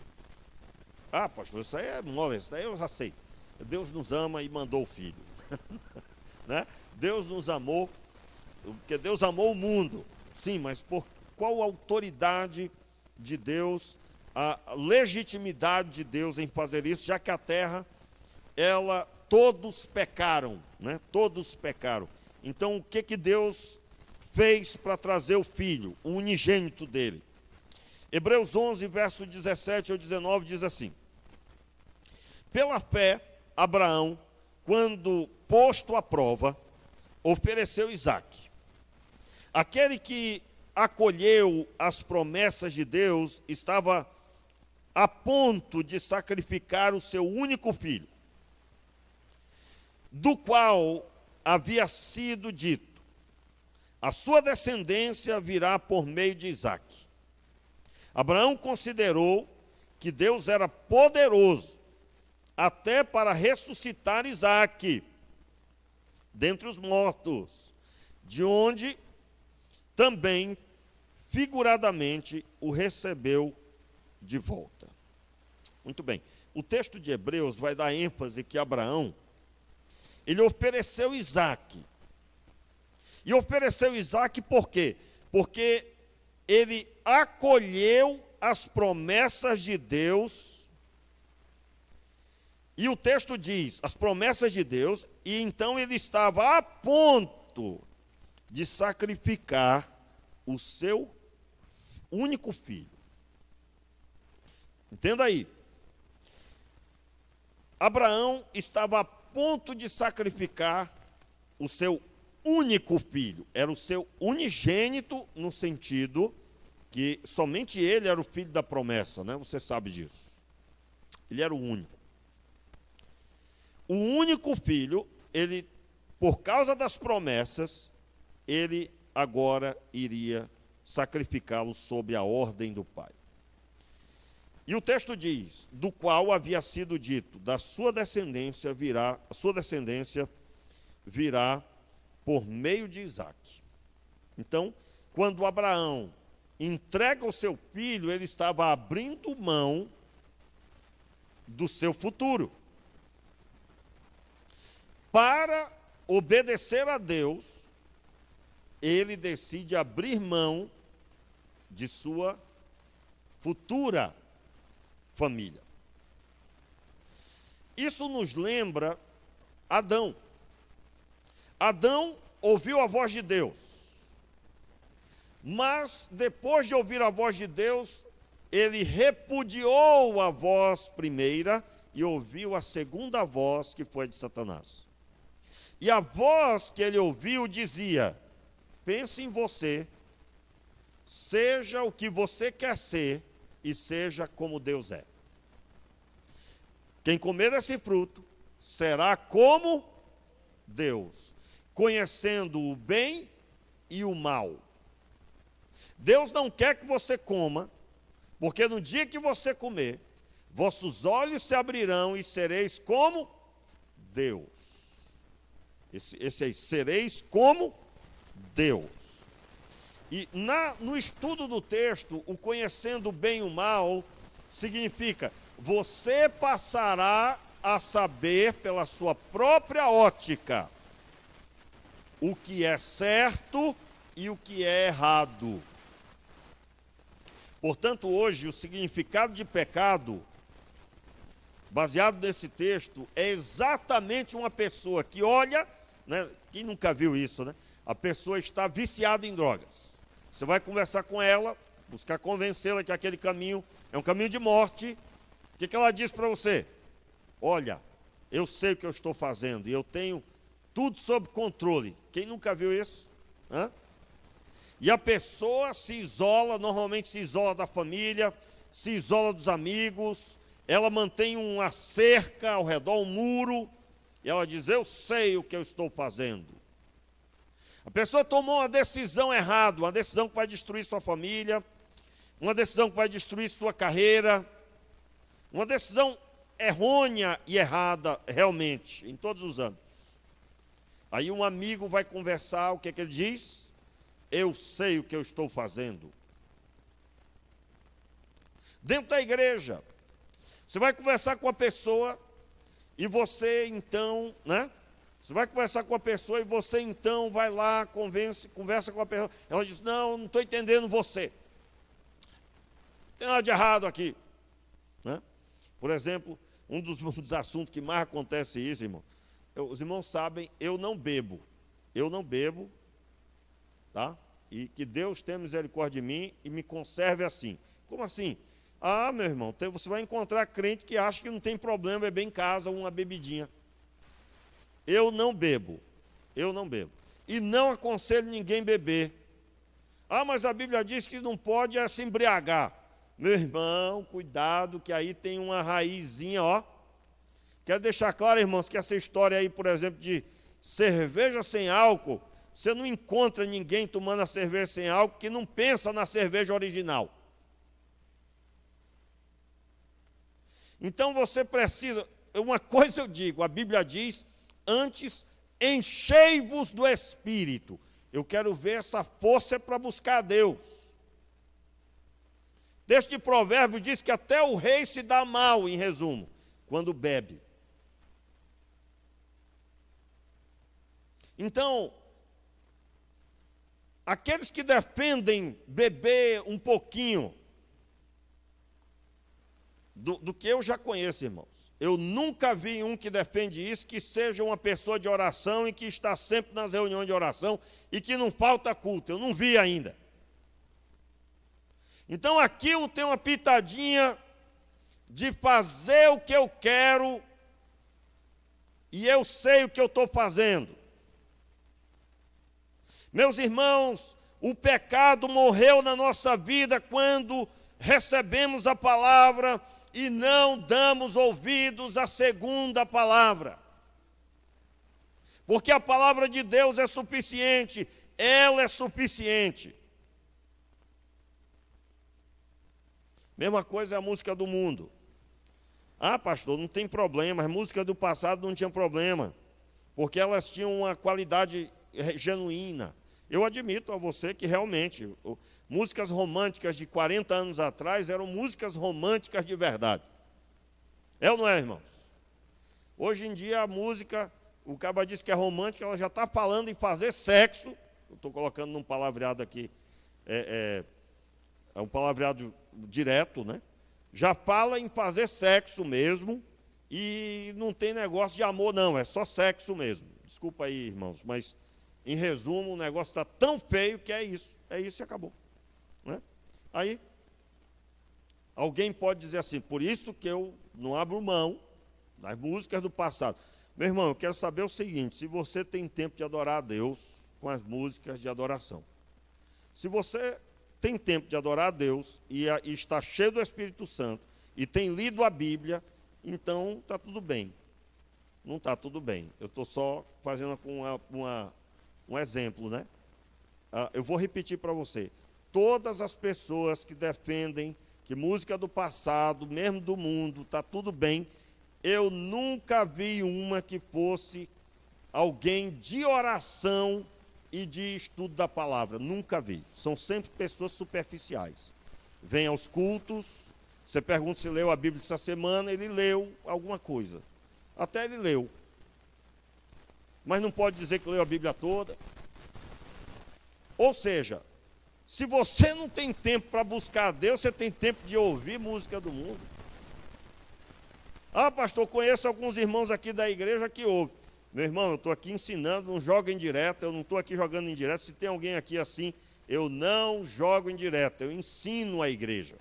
Ah, pastor, isso aí é mole, isso aí eu já sei. Deus nos ama e mandou o filho. Né? Deus nos amou, porque Deus amou o mundo. Sim, mas por qual a autoridade de Deus, a legitimidade de Deus em fazer isso, já que a terra, todos pecaram, né? Todos pecaram. Então, o que Deus fez para trazer o filho, o unigênito dele? Hebreus 11, verso 17 ao 19 diz assim: pela fé, Abraão, quando posto à prova, ofereceu Isaque. Aquele que acolheu as promessas de Deus estava a ponto de sacrificar o seu único filho, do qual havia sido dito: a sua descendência virá por meio de Isaque. Abraão considerou que Deus era poderoso até para ressuscitar Isaque dentre os mortos, de onde também figuradamente o recebeu de volta. Muito bem, o texto de Hebreus vai dar ênfase que Abraão, ele ofereceu Isaque. E ofereceu Isaque por quê? Porque ele acolheu as promessas de Deus. E o texto diz, as promessas de Deus, e então ele estava a ponto de sacrificar o seu único filho. Entenda aí. Abraão estava a ponto de sacrificar o seu único filho. Era o seu unigênito, no sentido que somente ele era o filho da promessa, né? Você sabe disso. Ele era o único. O único filho, ele, por causa das promessas, ele agora iria sacrificá-lo sob a ordem do Pai. E o texto diz, do qual havia sido dito, a sua descendência virá por meio de Isaque. Então, quando Abraão entrega o seu filho, ele estava abrindo mão do seu futuro. Para obedecer a Deus, ele decide abrir mão de sua futura família. Isso nos lembra Adão. Adão ouviu a voz de Deus, mas depois de ouvir a voz de Deus, ele repudiou a voz primeira e ouviu a segunda voz, que foi de Satanás. E a voz que ele ouviu dizia: pense em você, seja o que você quer ser e seja como Deus é. Quem comer esse fruto será como Deus, conhecendo o bem e o mal. Deus não quer que você coma, porque no dia que você comer, vossos olhos se abrirão e sereis como Deus. Esse aí, sereis como Deus. E no estudo do texto, o conhecendo o bem e o mal, significa, você passará a saber pela sua própria ótica o que é certo e o que é errado. Portanto, hoje, o significado de pecado, baseado nesse texto, é exatamente uma pessoa que olha, né, quem nunca viu isso, né? A pessoa está viciada em drogas. Você vai conversar com ela, buscar convencê-la que aquele caminho é um caminho de morte. O que ela diz para você? Olha, eu sei o que eu estou fazendo e eu tenho tudo sob controle. Quem nunca viu isso? Hã? E a pessoa se isola, normalmente se isola da família, se isola dos amigos, ela mantém uma cerca ao redor, um muro, e ela diz, eu sei o que eu estou fazendo. A pessoa tomou uma decisão errada, uma decisão que vai destruir sua família, uma decisão que vai destruir sua carreira, uma decisão errônea e errada, realmente, em todos os âmbitos. Aí um amigo vai conversar, o que é que ele diz? Eu sei o que eu estou fazendo. Dentro da igreja, você vai conversar com a pessoa e você então, né? Você vai conversar com a pessoa e você então vai lá, conversa com a pessoa. Ela diz, não estou entendendo você. Não tem nada de errado aqui. Né? Por exemplo, um dos assuntos que mais acontece isso, irmão. Os irmãos sabem, eu não bebo. Eu não bebo, tá? E que Deus tenha misericórdia de mim e me conserve assim. Como assim? Ah, meu irmão, você vai encontrar crente que acha que não tem problema beber em casa uma bebidinha. Eu não bebo. Eu não bebo. E não aconselho ninguém beber. Ah, mas a Bíblia diz que não pode se embriagar. Meu irmão, cuidado, que aí tem uma raizinha, ó. Quero deixar claro, irmãos, que essa história aí, por exemplo, de cerveja sem álcool, você não encontra ninguém tomando a cerveja sem álcool que não pensa na cerveja original. Então você precisa, uma coisa eu digo, a Bíblia diz, antes enchei-vos do Espírito. Eu quero ver essa força para buscar a Deus. Texto de Provérbios diz que até o rei se dá mal, em resumo, quando bebe. Então, aqueles que defendem beber um pouquinho do que eu já conheço, irmãos. Eu nunca vi um que defende isso, que seja uma pessoa de oração e que está sempre nas reuniões de oração e que não falta culto. Eu não vi ainda. Então aquilo tem uma pitadinha de fazer o que eu quero e eu sei o que eu estou fazendo. Meus irmãos, o pecado morreu na nossa vida quando recebemos a palavra e não damos ouvidos à segunda palavra. Porque a palavra de Deus é suficiente, ela é suficiente. Mesma coisa é a música do mundo. Ah, pastor, não tem problema, as músicas do passado não tinham problema, porque elas tinham uma qualidade genuína. Eu admito a você que realmente músicas românticas de 40 anos atrás eram músicas românticas de verdade. É ou não é, irmãos? Hoje em dia a música, o cara diz que é romântica, ela já está falando em fazer sexo. Eu estou colocando num palavreado aqui, é um palavreado direto, né? Já fala em fazer sexo mesmo e não tem negócio de amor não, é só sexo mesmo. Desculpa aí, irmãos, mas em resumo o negócio está tão feio que é isso e acabou. Né? Aí, alguém pode dizer assim, por isso que eu não abro mão das músicas do passado. Meu irmão, eu quero saber o seguinte, se você tem tempo de adorar a Deus com as músicas de adoração. Se você tem tempo de adorar a Deus e está cheio do Espírito Santo e tem lido a Bíblia, então está tudo bem. Não está tudo bem. Eu estou só fazendo um exemplo, né? Eu vou repetir para você. Todas as pessoas que defendem que música do passado, mesmo do mundo, está tudo bem, eu nunca vi uma que fosse alguém de oração e de estudo da palavra. Nunca vi. São sempre pessoas superficiais. Vêm aos cultos, você pergunta se leu a Bíblia essa semana, ele leu alguma coisa. Até ele leu. Mas não pode dizer que leu a Bíblia toda. Ou seja, se você não tem tempo para buscar a Deus, você tem tempo de ouvir música do mundo. Ah, pastor, conheço alguns irmãos aqui da igreja que ouvem. Meu irmão, eu estou aqui ensinando, não jogo em direto, eu não estou aqui jogando em direto. Se tem alguém aqui assim, eu não jogo em direto, eu ensino a igreja.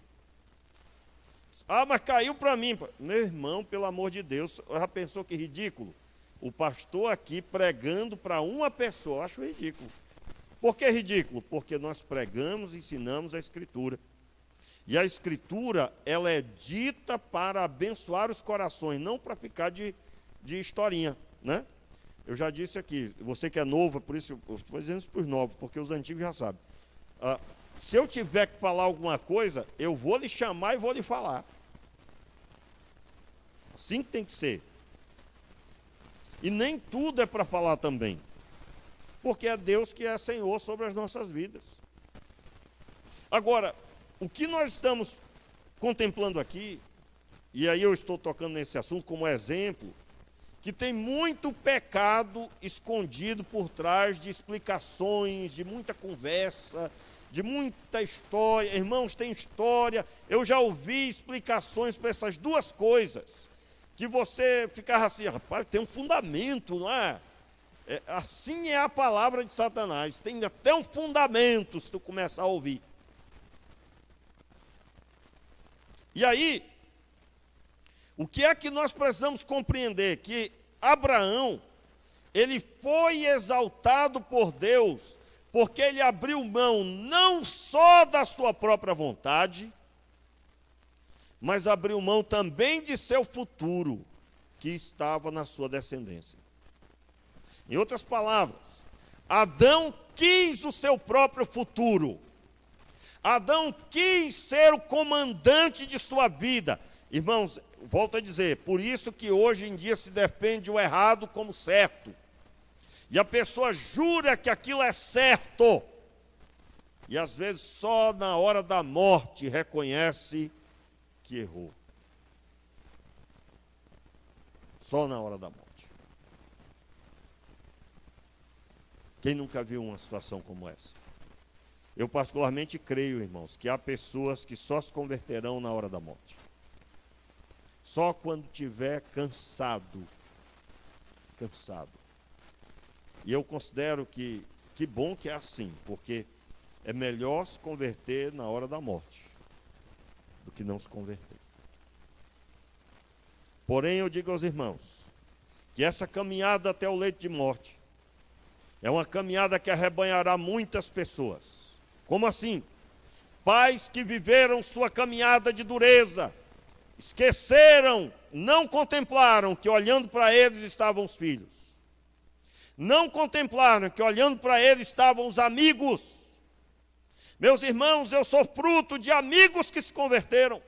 Ah, mas caiu para mim. Meu irmão, pelo amor de Deus, já pensou que ridículo? O pastor aqui pregando para uma pessoa, eu acho ridículo. Por que ridículo? Porque nós pregamos e ensinamos a Escritura. E a Escritura, ela é dita para abençoar os corações, não para ficar de historinha, né? Eu já disse aqui, você que é novo, por isso eu estou dizendo isso para os novos, porque os antigos já sabem. Se eu tiver que falar alguma coisa, eu vou lhe chamar e vou lhe falar. Assim que tem que ser. E nem tudo é para falar também. Porque é Deus que é Senhor sobre as nossas vidas. Agora, o que nós estamos contemplando aqui, e aí eu estou tocando nesse assunto como exemplo, que tem muito pecado escondido por trás de explicações, de muita conversa, de muita história. Irmãos, tem história. Eu já ouvi explicações para essas duas coisas, que você ficava assim, rapaz, tem um fundamento, não é? Assim é a palavra de Satanás, tem até um fundamento se tu começar a ouvir. E aí, o que é que nós precisamos compreender? Que Abraão, ele foi exaltado por Deus, porque ele abriu mão não só da sua própria vontade, mas abriu mão também de seu futuro, que estava na sua descendência. Em outras palavras, Adão quis o seu próprio futuro. Adão quis ser o comandante de sua vida. Irmãos, volto a dizer, por isso que hoje em dia se defende o errado como certo. E a pessoa jura que aquilo é certo. E às vezes só na hora da morte reconhece que errou. Só na hora da morte. Quem nunca viu uma situação como essa? Eu particularmente creio, irmãos, que há pessoas que só se converterão na hora da morte. Só quando tiver cansado. Cansado. E eu considero que bom que é assim, porque é melhor se converter na hora da morte do que não se converter. Porém, eu digo aos irmãos, que essa caminhada até o leito de morte é uma caminhada que arrebanhará muitas pessoas. Como assim? Pais que viveram sua caminhada de dureza, esqueceram, não contemplaram que olhando para eles estavam os filhos. Não contemplaram que olhando para eles estavam os amigos. Meus irmãos, eu sou fruto de amigos que se converteram.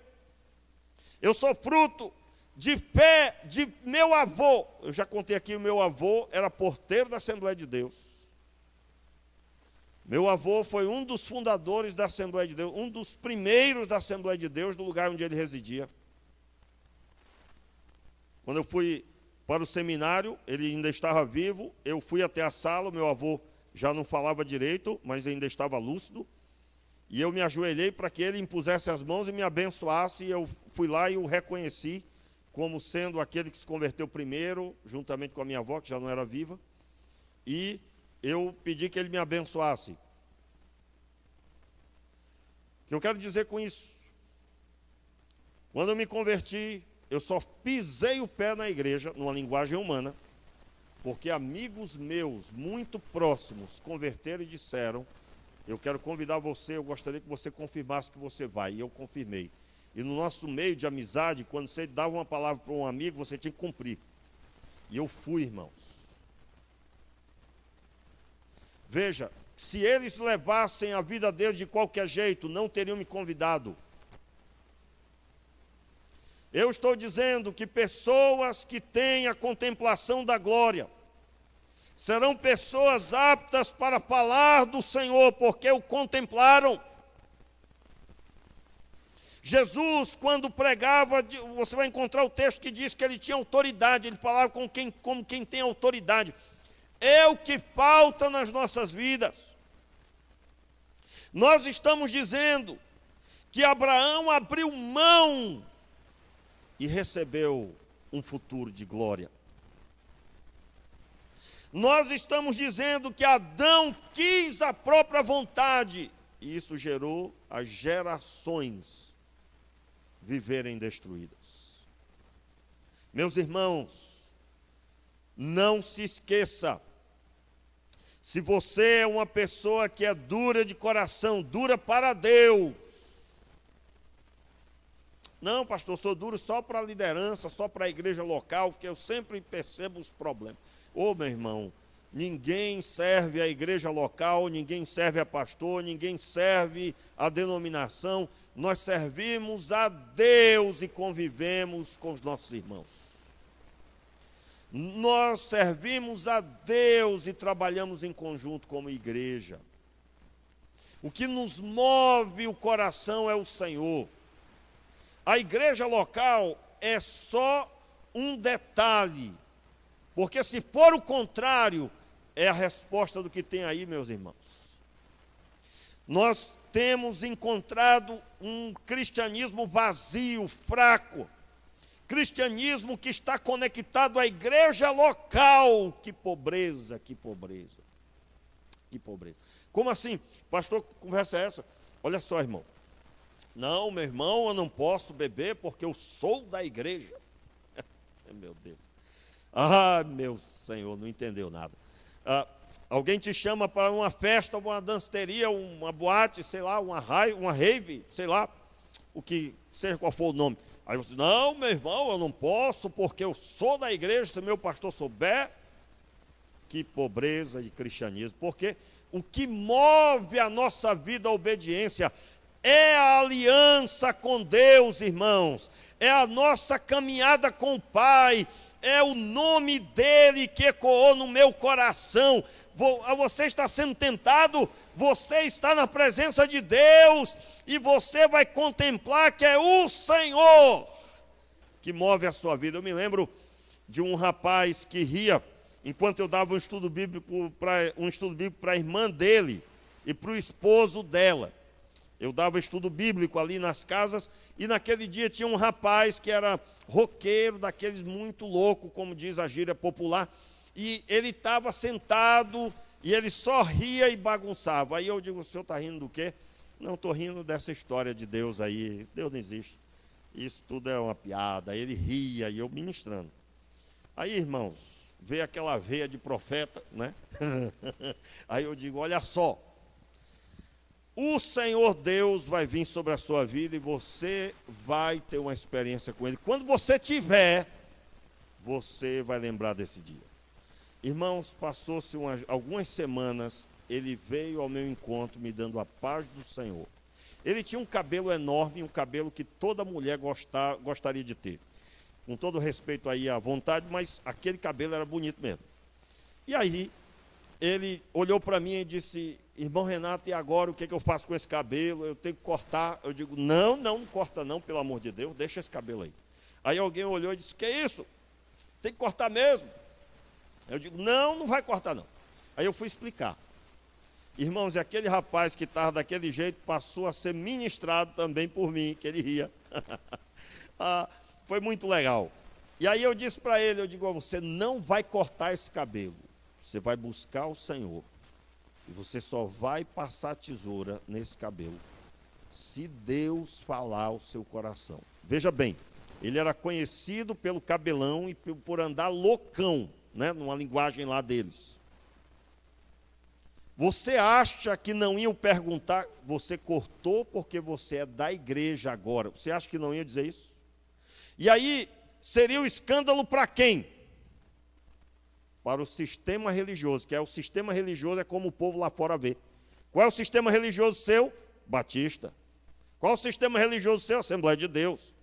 Eu sou fruto de fé de meu avô. Eu já contei aqui, o meu avô era porteiro da Assembleia de Deus. Meu avô foi um dos fundadores da Assembleia de Deus, um dos primeiros da Assembleia de Deus, do lugar onde ele residia. Quando eu fui para o seminário, ele ainda estava vivo, eu fui até a sala, o meu avô já não falava direito, mas ainda estava lúcido, e eu me ajoelhei para que ele impusesse as mãos e me abençoasse, e eu fui lá e o reconheci como sendo aquele que se converteu primeiro, juntamente com a minha avó, que já não era viva, e eu pedi que ele me abençoasse. O que eu quero dizer com isso? Quando eu me converti, eu só pisei o pé na igreja, numa linguagem humana, porque amigos meus, muito próximos, se converteram e disseram, eu quero convidar você, eu gostaria que você confirmasse que você vai. E eu confirmei. E no nosso meio de amizade, quando você dava uma palavra para um amigo, você tinha que cumprir. E eu fui, irmãos. Veja, se eles levassem a vida deles de qualquer jeito, não teriam me convidado. Eu estou dizendo que pessoas que têm a contemplação da glória, Serão pessoas aptas para falar do Senhor, porque o contemplaram. Jesus, quando pregava, você vai encontrar o texto que diz que ele tinha autoridade, ele falava como quem tem autoridade. É o que falta nas nossas vidas. Nós estamos dizendo que Abraão abriu mão e recebeu um futuro de glória. Nós estamos dizendo que Adão quis a própria vontade, e isso gerou as gerações viverem destruídas. Meus irmãos, não se esqueça, se você é uma pessoa que é dura de coração, dura para Deus. Não, pastor, sou duro só para a liderança, só para a igreja local, porque eu sempre percebo os problemas. Ô, meu irmão, ninguém serve a igreja local, ninguém serve a pastor, ninguém serve a denominação. Nós servimos a Deus e convivemos com os nossos irmãos. Nós servimos a Deus e trabalhamos em conjunto como igreja. O que nos move o coração é o Senhor. A igreja local é só um detalhe, porque se for o contrário, é a resposta do que tem aí, meus irmãos. Nós temos encontrado um cristianismo vazio, fraco, cristianismo que está conectado à igreja local. Que pobreza, que pobreza, que pobreza. Como assim? Pastor, que conversa é essa? Olha só, irmão. Não, meu irmão, eu não posso beber porque eu sou da igreja. Meu Deus. Ah, meu Senhor, não entendeu nada. Alguém te chama para uma festa, uma danceteria, uma boate, sei lá, uma rave, sei lá, o que seja qual for o nome. Aí você, não, meu irmão, eu não posso porque eu sou da igreja, se meu pastor souber. Que pobreza de cristianismo, porque o que move a nossa vida à obediência é a aliança com Deus, irmãos, é a nossa caminhada com o Pai, é o nome dele que ecoou no meu coração. Você está sendo tentado, você está na presença de Deus, e você vai contemplar que é o Senhor que move a sua vida. Eu me lembro de um rapaz que ria, enquanto eu dava um estudo bíblico para a irmã dele e para o esposo dela. Eu dava estudo bíblico ali nas casas, e naquele dia tinha um rapaz que era roqueiro, daqueles muito louco, como diz a gíria popular, e ele estava sentado, e ele só ria e bagunçava. Aí eu digo, o senhor está rindo do quê? Não, estou rindo dessa história de Deus aí, Deus não existe, isso tudo é uma piada. Aí ele ria, e eu ministrando. Aí, irmãos, veio aquela veia de profeta, né? Aí eu digo, olha só, o Senhor Deus vai vir sobre a sua vida e você vai ter uma experiência com Ele. Quando você tiver, você vai lembrar desse dia. Irmãos, passou-se algumas semanas, ele veio ao meu encontro me dando a paz do Senhor. Ele tinha um cabelo enorme, um cabelo que toda mulher gostaria de ter. Com todo respeito aí à vontade, mas aquele cabelo era bonito mesmo. E aí, ele olhou para mim e disse, irmão Renato, e agora o que eu faço com esse cabelo? Eu tenho que cortar. Eu digo, não corta não, pelo amor de Deus, deixa esse cabelo aí. Aí alguém olhou e disse, que isso? Tem que cortar mesmo? Eu digo, não vai cortar não. Aí eu fui explicar. Irmãos, e aquele rapaz que estava daquele jeito passou a ser ministrado também por mim, que ele ria. Foi muito legal. E aí eu disse para ele, eu digo, você não vai cortar esse cabelo. Você vai buscar o Senhor. E você só vai passar tesoura nesse cabelo se Deus falar ao seu coração. Veja bem, ele era conhecido pelo cabelão e por andar loucão, né, numa linguagem lá deles. Você acha que não iam perguntar, você cortou porque você é da igreja agora. Você acha que não ia dizer isso? E aí, seria o escândalo para quem? Para o sistema religioso, que é o sistema religioso, é como o povo lá fora vê. Qual é o sistema religioso seu? Batista. Qual é o sistema religioso seu? Assembleia de Deus.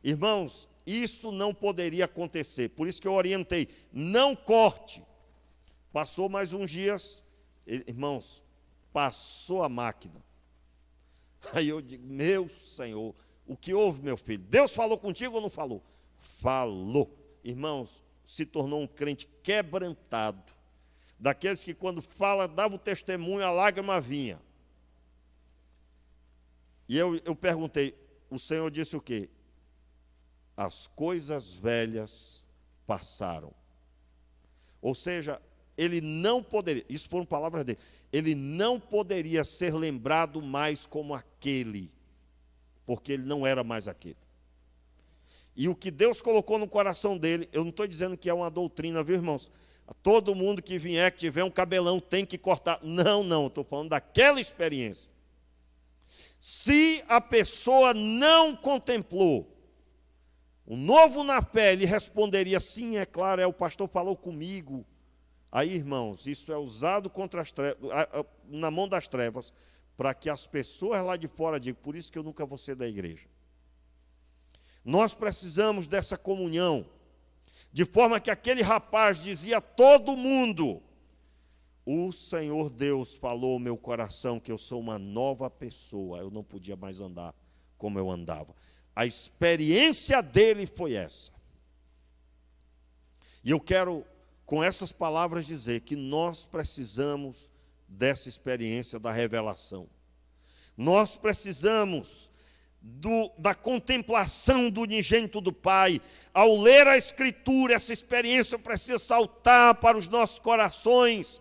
Irmãos, isso não poderia acontecer, por isso que eu orientei, não corte, Passou mais uns dias, irmãos, passou a máquina. Aí eu digo, meu Senhor, o que houve, meu filho? Deus falou contigo ou não falou? Falou. Irmãos, se tornou um crente quebrantado. Daqueles que quando fala, dava o testemunho, a lágrima vinha. E eu perguntei, o Senhor disse o quê? As coisas velhas passaram. Ou seja, ele não poderia, isso foram palavras dele, ele não poderia ser lembrado mais como aquele, porque ele não era mais aquele. E o que Deus colocou no coração dele, eu não estou dizendo que é uma doutrina, viu, irmãos? Todo mundo que vier, que tiver um cabelão, tem que cortar. Não, estou falando daquela experiência. Se a pessoa não contemplou o novo na fé, ele responderia, sim, é claro, o pastor falou comigo. Aí, irmãos, isso é usado contra as trevas, na mão das trevas, para que as pessoas lá de fora digam, por isso que eu nunca vou ser da igreja. Nós precisamos dessa comunhão, de forma que aquele rapaz dizia a todo mundo, o Senhor Deus falou ao meu coração que eu sou uma nova pessoa, eu não podia mais andar como eu andava. A experiência dele foi essa. E eu quero, com essas palavras, dizer que nós precisamos dessa experiência da revelação. Nós precisamos da contemplação do unigênito do Pai. Ao ler a Escritura, essa experiência precisa saltar para os nossos corações.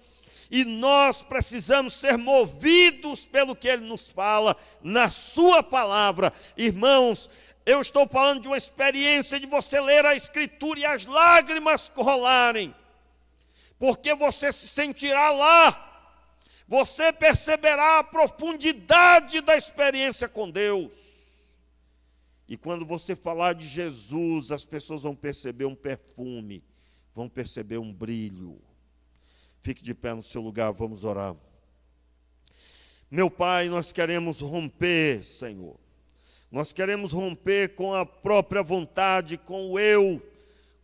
E nós precisamos ser movidos pelo que Ele nos fala na Sua palavra. Irmãos, eu estou falando de uma experiência de você ler a Escritura e as lágrimas rolarem. Porque você se sentirá lá. Você perceberá a profundidade da experiência com Deus. E quando você falar de Jesus, as pessoas vão perceber um perfume, vão perceber um brilho. Fique de pé no seu lugar, vamos orar. Meu Pai, nós queremos romper, Senhor. Nós queremos romper com a própria vontade, com o eu,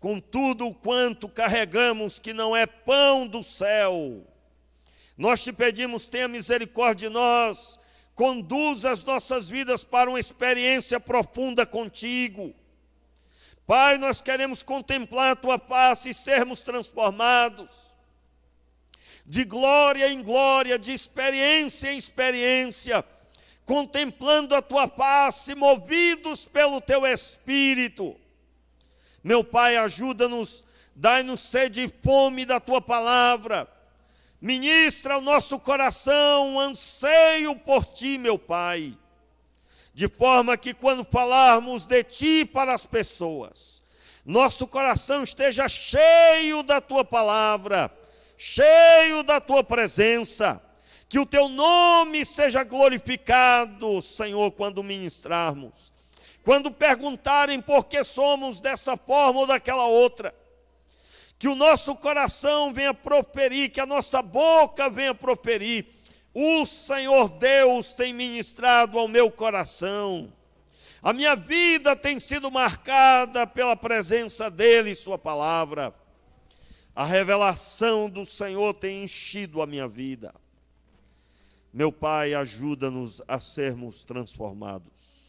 com tudo o quanto carregamos que não é pão do céu. Nós te pedimos, tenha misericórdia de nós, conduza as nossas vidas para uma experiência profunda contigo. Pai, nós queremos contemplar a tua face e sermos transformados, de glória em glória, de experiência em experiência, contemplando a tua face, movidos pelo teu Espírito. Meu Pai, ajuda-nos, dai-nos sede e fome da tua palavra. Ministra ao nosso coração um anseio por ti, meu Pai, de forma que quando falarmos de ti para as pessoas, nosso coração esteja cheio da tua palavra, cheio da tua presença, que o teu nome seja glorificado, Senhor, quando ministrarmos. Quando perguntarem por que somos dessa forma ou daquela outra, que o nosso coração venha proferir, que a nossa boca venha proferir, o Senhor Deus tem ministrado ao meu coração. A minha vida tem sido marcada pela presença dEle e sua palavra. A revelação do Senhor tem enchido a minha vida. Meu Pai, ajuda-nos a sermos transformados.